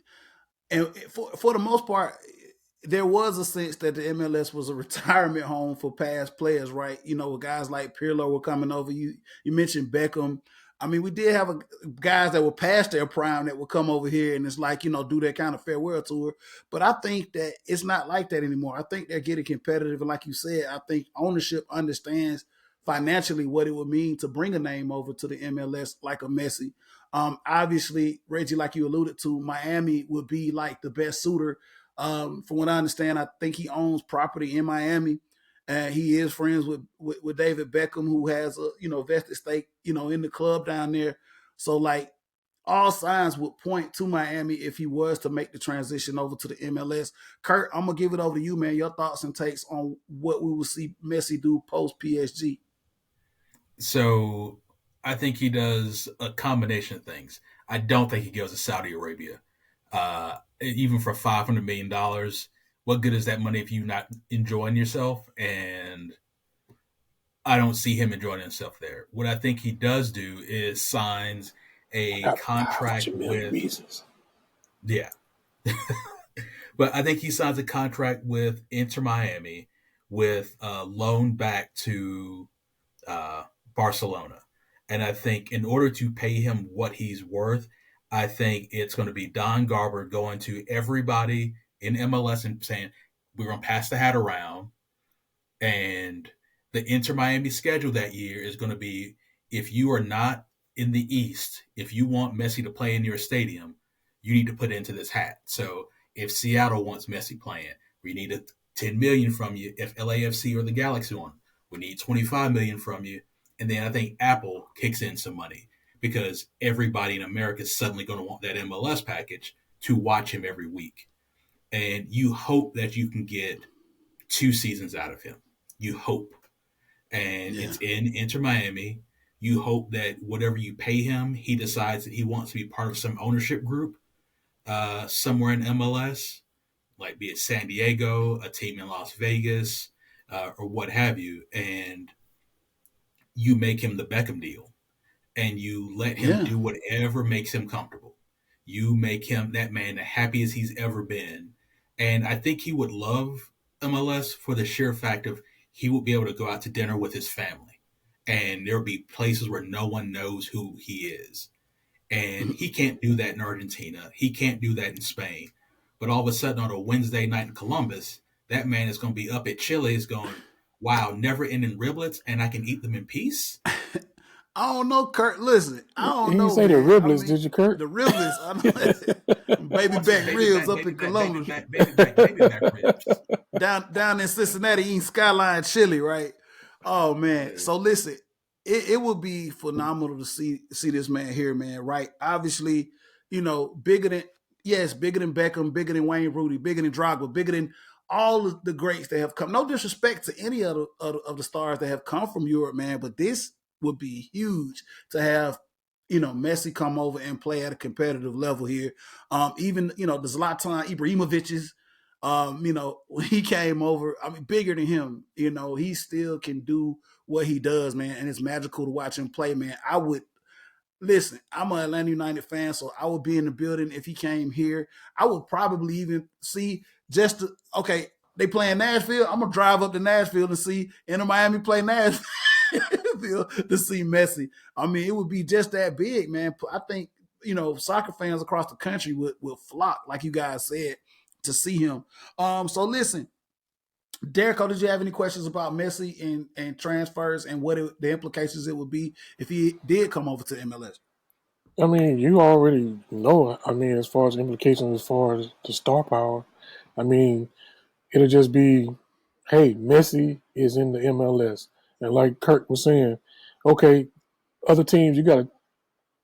And for the most part, there was a sense that the MLS was a retirement home for past players, right? Guys like Pirlo were coming over. You mentioned Beckham. I mean, we did have guys that were past their prime that would come over here, and it's like do that kind of farewell tour. But I think that it's not like that anymore. I think they're getting competitive, and like you said, I think ownership understands financially what it would mean to bring a name over to the MLS like a Messi. Obviously, Reggie, like you alluded to, Miami would be like the best suitor. From what I understand, I think he owns property in Miami. And he is friends with David Beckham, who has a vested stake in the club down there. So like all signs would point to Miami if he was to make the transition over to the MLS. Kurt, I'm gonna give it over to you, man. Your thoughts and takes on what we will see Messi do post PSG. So I think he does a combination of things. I don't think he goes to Saudi Arabia. Even for $500 million, what good is that money if you're not enjoying yourself? And I don't see him enjoying himself there. What I think he does do is signs I a got contract 500 million with, reasons. yeah, but I think he signs a contract with Inter Miami with a loan back to uh, Barcelona. And I think in order to pay him what he's worth, I think it's going to be Don Garber going to everybody in MLS and saying, we're going to pass the hat around. And the Inter Miami schedule that year is going to be, if you are not in the East, if you want Messi to play in your stadium, you need to put it into this hat. So if Seattle wants Messi playing, we need a 10 million from you. If LAFC or the Galaxy want, we need 25 million from you. And then I think Apple kicks in some money because everybody in America is suddenly going to want that MLS package to watch him every week. And you hope that you can get 2 seasons out of him. You hope. And Yeah, it's in Inter Miami. You hope that whatever you pay him, he decides that he wants to be part of some ownership group somewhere in MLS, like be it San Diego, a team in Las Vegas, or what have you. And you make him the Beckham deal and you let him yeah, do whatever makes him comfortable. You make him that man the happiest he's ever been. And I think he would love MLS for the sheer fact of he will be able to go out to dinner with his family, and there will be places where no one knows who he is. And he can't do that in Argentina. He can't do that in Spain. But all of a sudden, on a Wednesday night in Columbus, that man is going to be up at Chili's going, wow, never ending riblets, and I can eat them in peace. I don't know, Kurt. Listen, I don't You know, say the man. I riblets, mean, did you, Kurt? the riblets, I know, baby What's back that? ribs up in Columbus, Baby back ribs. down in Cincinnati eating Skyline chili, right? Oh man. Hey, So listen, it would be phenomenal to see this man here, man. Right? Obviously, bigger than bigger than Beckham, bigger than Wayne Rooney, bigger than Drogba, bigger than all of the greats that have come. No disrespect to any of the stars that have come from Europe, man, but this would be huge to have Messi come over and play at a competitive level here. Even the Zlatan Ibrahimovic's, when he came over, I mean, bigger than him, he still can do what he does, man, and it's magical to watch him play, man. I would listen. I'm an Atlanta United fan, so I would be in the building if he came here. I would probably even see okay. They playing Nashville. I'm gonna drive up to Nashville to see Inter Miami play Nashville to see Messi. I mean, it would be just that big, man. I think soccer fans across the country would flock, like you guys said, to see him. So listen, Derek, did you have any questions about Messi and transfers and the implications it would be if he did come over to MLS? I mean, you already know. I mean, as far as implications, as far as the star power, I mean, it'll just be, hey, Messi is in the MLS, and like Kurt was saying, okay, other teams, you got to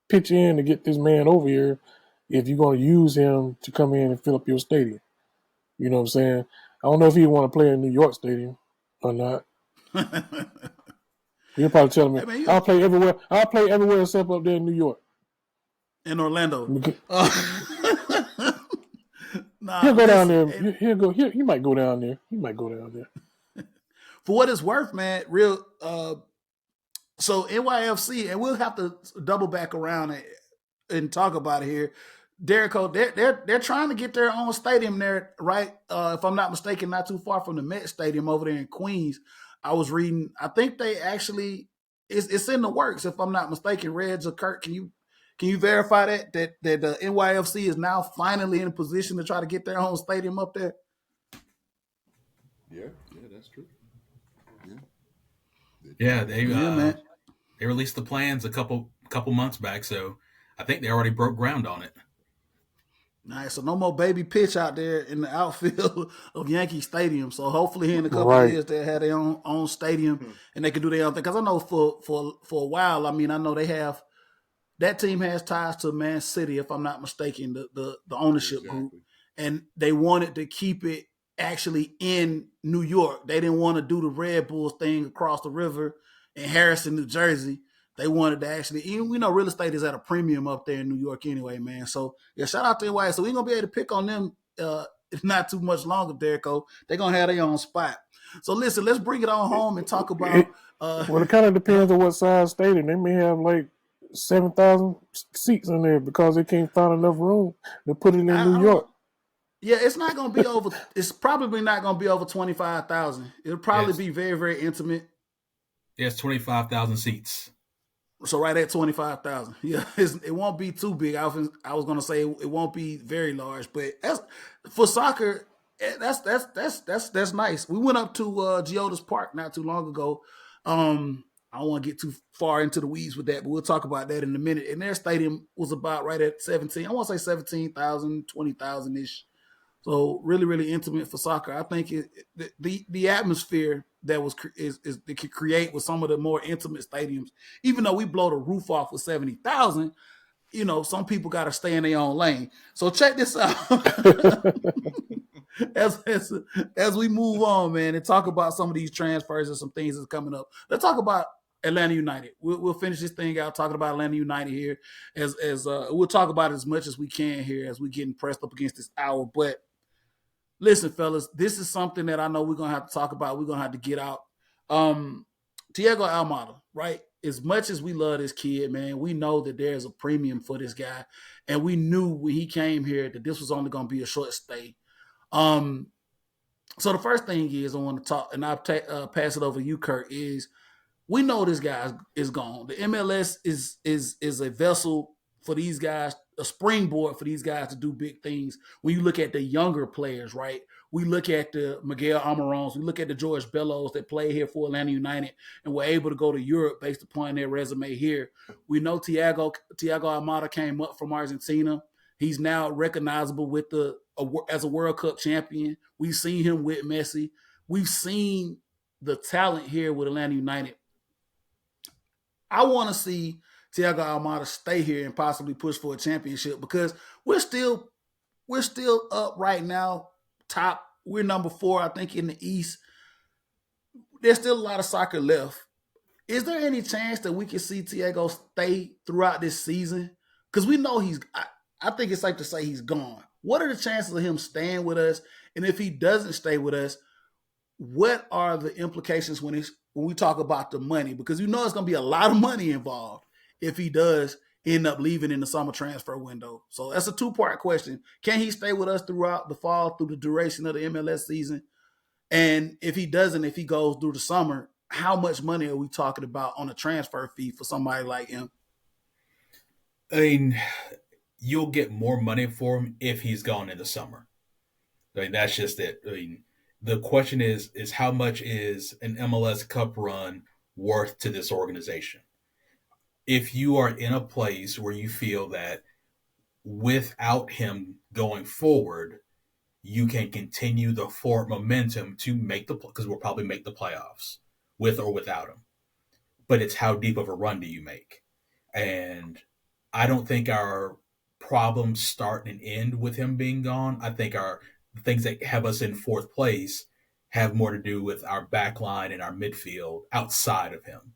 pitch in to get this man over here if you're going to use him to come in and fill up your stadium. You know what I'm saying? I don't know if he want to play in New York Stadium or not. He'll probably tell me, Hey man, I'll play everywhere. I'll play everywhere except up there in New York. in Orlando. Nah, He'll go down listen. there. He'll go. He might go down there. He might go down there. For what it's worth, man, real. So NYFC, and we'll have to double back around and talk about it here. Derrico, they're trying to get their own stadium there, right? If I'm not mistaken, not too far from the Met Stadium over there in Queens. I was reading. I think they actually it's in the works. If I'm not mistaken, Reg or Kurt, can you verify that the NYFC is now finally in a position to try to get their own stadium up there? yeah, yeah, that's true. Yeah, they're Yeah, trying to get it. Yeah, man. they released the plans a couple months back, so I think they already broke ground on it. All right, so no more baby pitch out there in the outfield of Yankee Stadium. So hopefully, in a couple of Right. years, they'll have their own stadium Hmm. and they can do their own thing. Because I know for a while, I mean, I know they have that team has ties to Man City, if I'm not mistaken, the ownership group, Exactly. and they wanted to keep it actually in New York. They didn't want to do the Red Bulls thing across the river in Harrison, New Jersey. They wanted to actually, we know real estate is at a premium up there in New York anyway, man. So yeah, shout out to NY. So we're gonna be able to pick on them not too much longer, Derrico. They're gonna have their own spot. So listen, let's bring it on It, home and talk it, about well, it kind of huh? depends on what size stadium. They may have like 7,000 seats in there because they can't find enough room to put it in New I don't. York. Yeah, it's not gonna be over. It's probably not gonna be over 25,000. It'll probably Yes, be very, very intimate. yes, 25,000 seats. So right at 25,000. Yeah, it won't be too big. I was gonna say it won't be very large, but for soccer. That's nice. We went up to Geodis Park not too long ago. I don't want to get too far into the weeds with that, but we'll talk about that in a minute. And their stadium was about right at 17. I want to say 17,000, 20,000 ish. So really, really intimate for soccer. I think the atmosphere that is that could create with some of the more intimate stadiums. Even though we blow the roof off with 70,000, some people got to stay in their own lane. So check this out. as, as as we move on, man, and talk about some of these transfers and some things that's coming up. Let's talk about Atlanta United. We'll finish this thing out talking about Atlanta United here. As we'll talk about it as much as we can here as we getting pressed up against this hour. But listen, fellas, this is something that I know we're gonna have to talk about. We're gonna have to get out. Um, Diego Almada, right? As much as we love this kid, man, we know that there's a premium for this guy, and we knew when he came here that this was only gonna be a short stay. Um, So the first thing is I want to talk, and pass it over to you, Kurt. Is we know this guy is gone. The MLS is a vessel for these guys, a springboard for these guys to do big things. When you look at the younger players, right? We look at the Miguel Amarons, we look at the George Bellows that play here for Atlanta United and were able to go to Europe based upon their resume here. We know Thiago Almada came up from Argentina. He's now recognizable with as a World Cup champion. We've seen him with Messi. We've seen the talent here with Atlanta United. I want to see Thiago Almada stay here and possibly push for a championship because we're still we're still up right now. Top, we're number 4, I think, in the East. There's still a lot of soccer left. Is there any chance that we can see Thiago stay throughout this season? Because we know I think it's safe to say he's gone. What are the chances of him staying with us? And if he doesn't stay with us, what are the implications when we talk about the money? Because you know it's going to be a lot of money involved if he does end up leaving in the summer transfer window. So that's a two-part question. Can he stay with us throughout the fall, through the duration of the MLS season? And if he doesn't, if he goes through the summer, how much money are we talking about on a transfer fee for somebody like him? I mean, you'll get more money for him if he's gone in the summer. I mean, that's just it. I mean, the question is how much is an MLS Cup run worth to this organization? If you are in a place where you feel that without him going forward, you can continue the forward momentum to make because we'll probably make the playoffs with or without him. But it's how deep of a run do you make? And I don't think our problems start and end with him being gone. I think our the things that have us in fourth place have more to do with our back line and our midfield outside of him.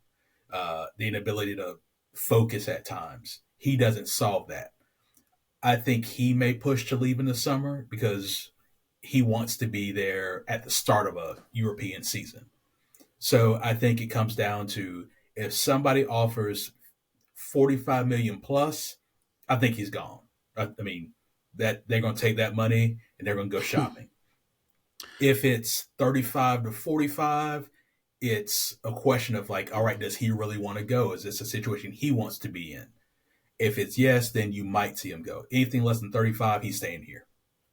The inability to focus at times. He doesn't solve that. I think he may push to leave in the summer because he wants to be there at the start of a European season. So I think it comes down to if somebody offers 45 million plus, I think he's gone. I mean, that they're going to take that money and they're going to go shopping. If it's 35 to 45, it's a question of like, all right, does he really want to go? Is this a situation he wants to be in? If it's yes, then you might see him go. Anything less than 35, he's staying here.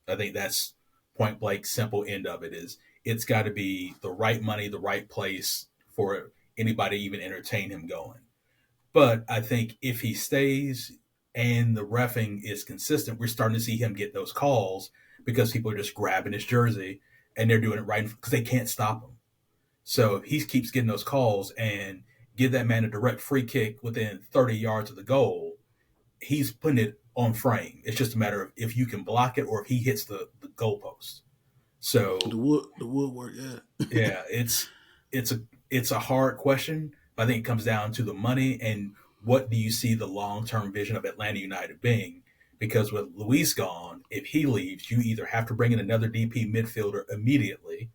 I think that's point blank, simple end of it is it's got to be the right money, the right place for anybody to even entertain him going. But I think if he stays and the refing is consistent, we're starting to see him get those calls because people are just grabbing his jersey and they're doing it right because they can't stop him. So if he keeps getting those calls and give that man a direct free kick within 30 yards of the goal, he's putting it on frame. It's just a matter of if you can block it or if he hits the goalpost. So The woodwork, yeah. yeah, it's a it's a hard question. But I think it comes down to the money and what do you see the long term vision of Atlanta United being? Because with Luis gone, if he leaves, you either have to bring in another DP midfielder immediately,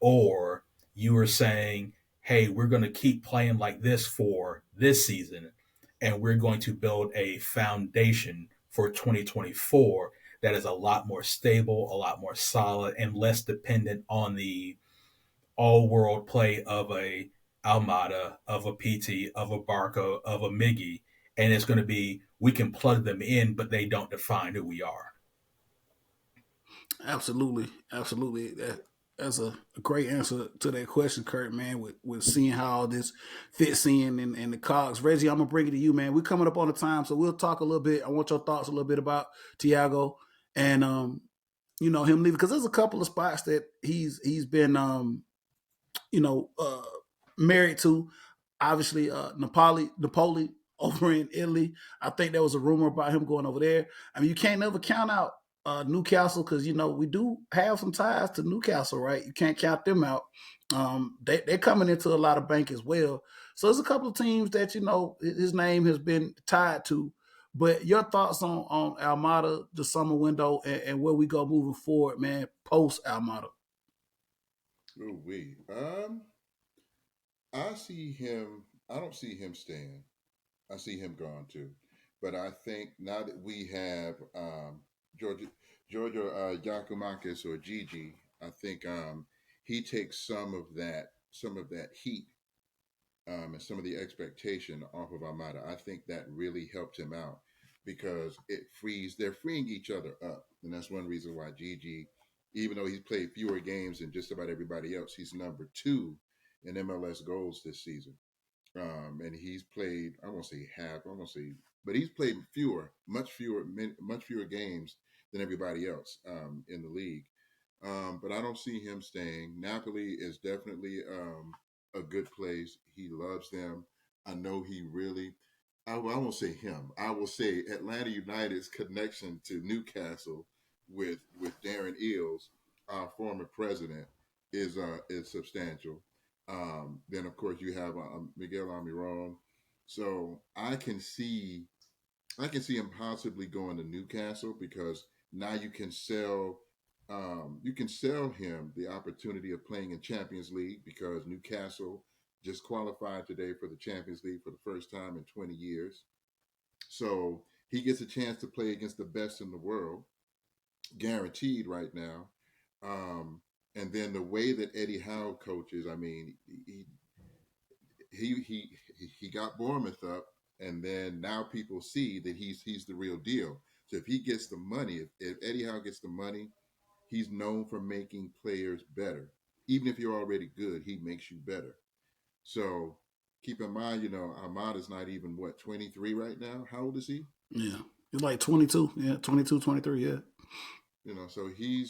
or you are saying, hey, we're going to keep playing like this for this season, and we're going to build a foundation for 2024 that is a lot more stable, a lot more solid, and less dependent on the all world play of a Almada, of a PT, of a Barco, of a Miggy. And it's going to be, we can plug them in, but they don't define who we are. Absolutely, absolutely. That's a great answer to that question, Kurt. Man, with seeing how all this fits in and the cogs. Reggie, I'm gonna bring it to you, man. We're coming up on the time, so we'll talk a little bit. I want your thoughts a little bit about Tiago and him leaving because there's a couple of spots that he's been you know, married to. Obviously, Napoli over in Italy. I think there was a rumor about him going over there. I mean, you can't never count out Newcastle because we do have some ties to Newcastle, right? You can't count them out. They're coming into a lot of bank as well. So there's a couple of teams that his name has been tied to. But your thoughts on Almada, the summer window, and where we go moving forward, man, post Almada. Ooh wee. I see him. I don't see him staying. I see him gone too. But I think now that we have Georgia Giacomakis or Gigi I think he takes some of that heat and some of the expectation off of Armada. I think that really helped him out because they're freeing each other up. And that's one reason why Gigi, even though he's played fewer games than just about everybody else, he's number two in MLS goals this season. And he's played, I won't say half, I won't say, but he's played much fewer games than everybody else in the league. But I don't see him staying. Napoli is definitely a good place. He loves them. I know he really. I won't say him. I will say Atlanta United's connection to Newcastle with Darren Eales, our former president, is substantial. Then of course you have Miguel Almiron. So I can see him possibly going to Newcastle because now you can sell him the opportunity of playing in Champions League because Newcastle just qualified today for the Champions League for the first time in 20 years. So he gets a chance to play against the best in the world, guaranteed right now. And then the way that Eddie Howe coaches, I mean, he he he got Bournemouth up, and then now people see that he's the real deal. So if he gets the money, if Eddie Howe gets the money, he's known for making players better. Even if you're already good, he makes you better. So keep in mind, Ahmad is not even 23 right now. How old is he? Yeah, he's like 22. Yeah, 22, 23. Yeah, So he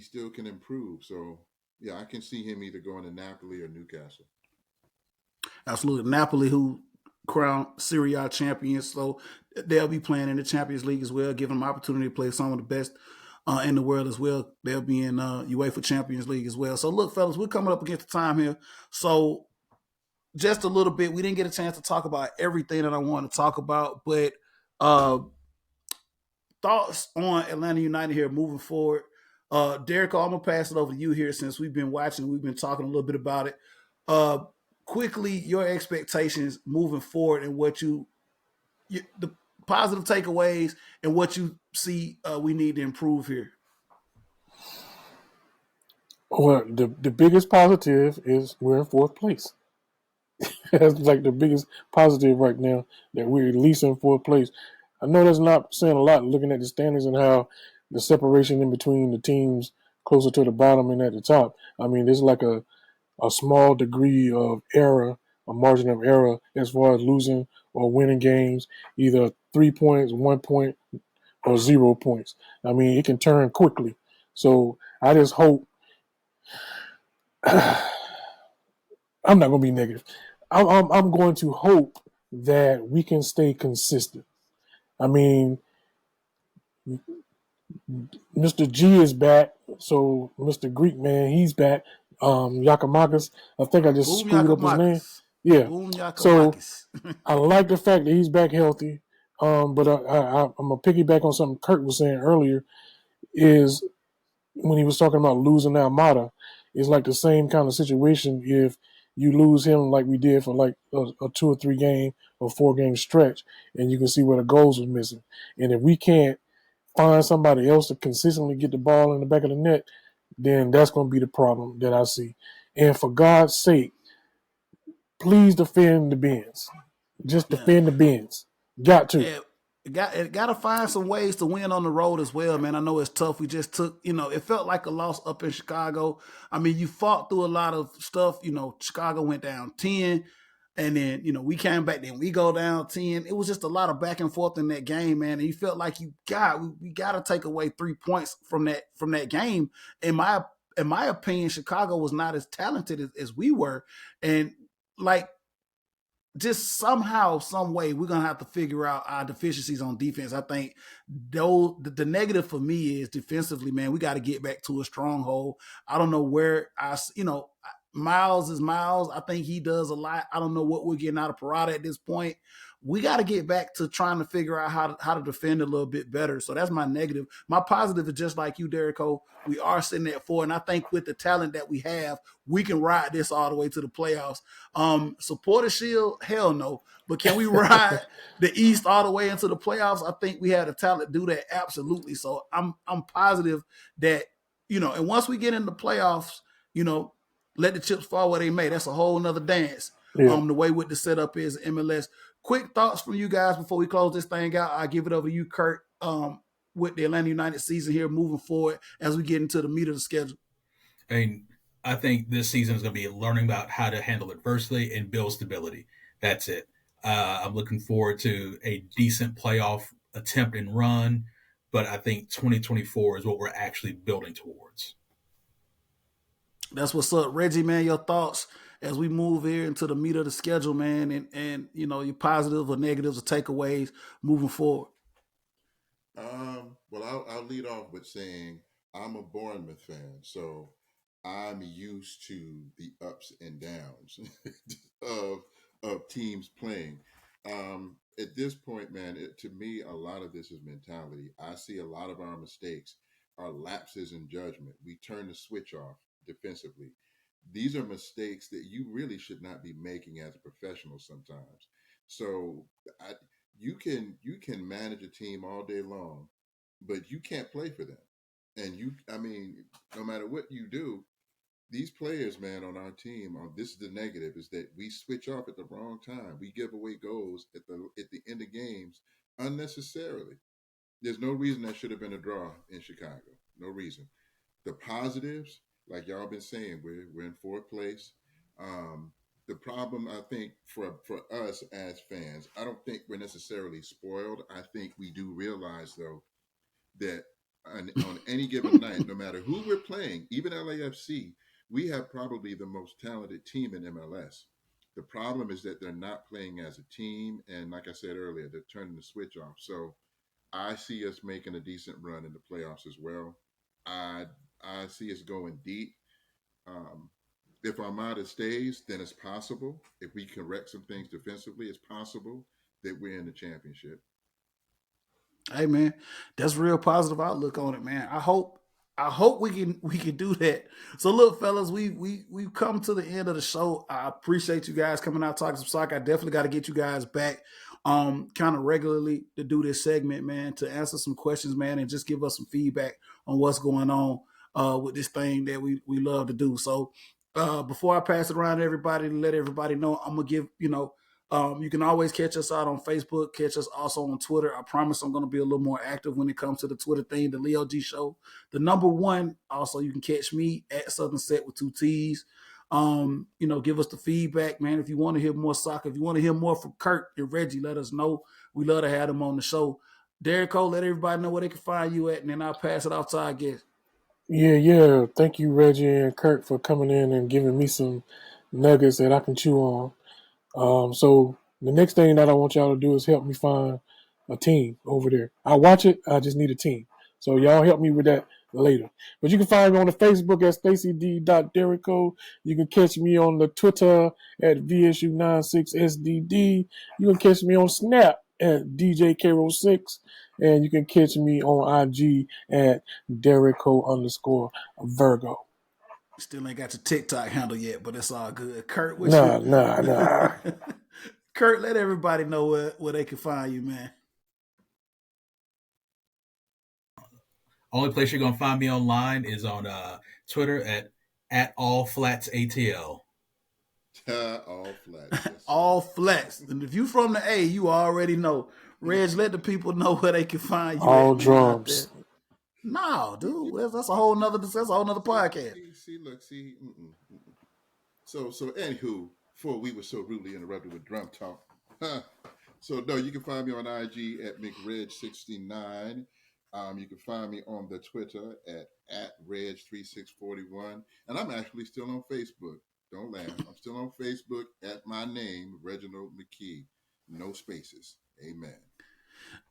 still can improve. So yeah, I can see him either going to Napoli or Newcastle. absolutely. Napoli, who crowned Serie A champions, so they'll be playing in the Champions League as well, giving them opportunity to play some of the best in the world as well. They'll be in UEFA Champions League as well. So look, fellas, we're coming up against the time here. So just a little bit, we didn't get a chance to talk about everything that I want to talk about, but uh, thoughts on Atlanta United here moving forward. Derek, I'm gonna pass it over to you here since we've been watching, we've been talking a little bit about it. Uh, Quickly, your expectations moving forward and the positive takeaways and what you see we need to improve here. Well, the biggest positive is we're in fourth place. That's like the biggest positive right now, that we're at least in fourth place. I know that's not saying a lot looking at the standings and how the separation in between the teams closer to the bottom and at the top. I mean, there's like a small degree of error, a margin of error as far as losing or winning games, either 3 points, 1 point, or 0 points. I mean, it can turn quickly. So I just hope I'm not going to be negative. I'm going to hope that we can stay consistent. I mean, Mr. G is back, so Mr. Greek man, he's back. Yakamakis, I think I just Boom screwed up his name. Yakamakis. Yeah. Boom So Yakamakis. I like the fact that he's back healthy. But I'm gonna piggyback on something Kurt was saying earlier. Is when he was talking about losing Almada, it's like the same kind of situation if you lose him like we did for like a 2 or 3 game or 4 game stretch, and you can see where the goals was missing. And if we can't find somebody else to consistently get the ball in the back of the net, then that's going to be the problem that I see. And for God's sake, please defend the bins. Just Yeah. defend the bins. Got to. Yeah, got to find some ways to win on the road as well, man. I know it's tough. We just took, it felt like a loss up in Chicago. I mean, you fought through a lot of stuff. Chicago went down 10, and then we came back. Then we go down 10. It was just a lot of back and forth in that game, man. And you felt like we got to take away 3 points from that game. In my opinion, Chicago was not as talented as we were, and like just somehow, some way, we're gonna have to figure out our deficiencies on defense. I think though the negative for me is defensively, man. We got to get back to a stronghold. I don't know where Miles is Miles. I think he does a lot. I don't know what we're getting out of Parada at this point. We got to get back to trying to figure out how to defend a little bit better. So that's my negative. My positive is just like you, Derrico. We are sitting at 4, and I think with the talent that we have, we can ride this all the way to the playoffs. Supporter Shield, hell no. But can we ride the East all the way into the playoffs? I think we have the talent to do that absolutely. So I'm positive that And once we get in the playoffs, you know, let the chips fall where they may. That's a whole nother dance. Yeah. The way what the setup is MLS. Quick thoughts from you guys before we close this thing out. I give it over to you, Kurt. With the Atlanta United season here moving forward as we get into the meat of the schedule. I mean, I think this season is going to be learning about how to handle adversity and build stability. That's it. I'm looking forward to a decent playoff attempt and run, but I think 2024 is what we're actually building towards. That's what's up, Reggie. Man, your thoughts as we move here into the meat of the schedule, man, and your positives or negatives or takeaways moving forward. Well, I'll lead off with saying I'm a Bournemouth fan, so I'm used to the ups and downs of teams playing. At this point, man, to me, a lot of this is mentality. I see a lot of our mistakes are lapses in judgment. We turn the switch off defensively. These are mistakes that you really should not be making as a professional sometimes. So I, you can manage a team all day long, but you can't play for them. And I mean, no matter what you do, these players, man, on our team, this is the negative, is that we switch off at the wrong time. We give away goals at the end of games unnecessarily. There's no reason that should have been a draw in Chicago. No reason. The positives, like y'all been saying, we're in fourth place. The problem, I think, for us as fans, I don't think we're necessarily spoiled. I think we do realize, though, that on any given night, no matter who we're playing, even LAFC, we have probably the most talented team in MLS. The problem is that they're not playing as a team, and like I said earlier, they're turning the switch off. So I see us making a decent run in the playoffs as well. I I see us going deep. Um, if Armada stays, then it's possible. If we correct some things defensively, it's possible that we're in the championship. Hey man, that's real positive outlook on it, man. I hope we can do that. So look, fellas, we've come to the end of the show. I appreciate you guys coming out talking some soccer. I definitely got to get you guys back kind of regularly to do this segment, man, to answer some questions, man, and just give us some feedback on what's going on with this thing that we love to do. So before I pass it around to everybody to let everybody know, I'm gonna give, you can always catch us out on Facebook, catch us also on Twitter. I promise I'm going to be a little more active when it comes to the Twitter thing, the Leo G Show. The number one, also, you can catch me at Southern Set with two T's. Give us the feedback, man. If you want to hear more soccer, if you want to hear more from Kurt and Reggie, let us know. We love to have them on the show. Derek Cole, let everybody know where they can find you at, and then I'll pass it off to our guest. Yeah, yeah. Thank you, Reggie and Kurt, for coming in and giving me some nuggets that I can chew on. So the next thing that I want y'all to do is help me find a team over there. I watch it. I just need a team. So y'all help me with that later. But you can find me on the Facebook at StacyD.Derrico. You can catch me on the Twitter at VSU96SDD. You can catch me on Snap at DJKro6. And you can catch me on IG at Derrico_Virgo. Still ain't got your TikTok handle yet, but it's all good. Kurt, what you? Nah. Kurt, let everybody know where they can find you, man. Only place you're gonna find me online is on Twitter at allflatsatl. All flats. Yes, sir. All flats. And if you from the A, you already know. Reg, let the people know where they can find you All at, man, out there. drums. No, You, dude, you, that's a whole nother podcast. see. So anywho, before we were so rudely interrupted with drum talk, huh? So no, you can find me on IG at McReg69. You can find me on the Twitter at Reg3641, and I'm actually still on Facebook. Don't laugh. I'm still on Facebook at my name, Reginald McKee. No spaces. Amen.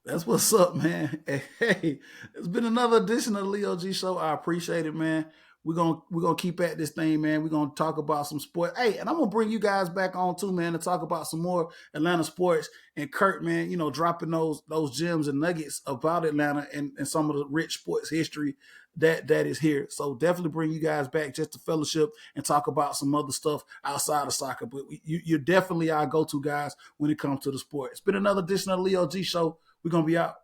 That's what's up, man. Hey, it's been another edition of the Leo G Show. I appreciate it, man. We're gonna keep at this thing, man. We're gonna talk about some sport. Hey, and I'm gonna bring you guys back on too, man, to talk about some more Atlanta sports. And Kurt, man, dropping those gems and nuggets about Atlanta and some of the rich sports history that is here. So definitely bring you guys back just to fellowship and talk about some other stuff outside of soccer. But you're definitely our go-to guys when it comes to the sport. It's been another edition of the Leo G Show. We're gonna be out.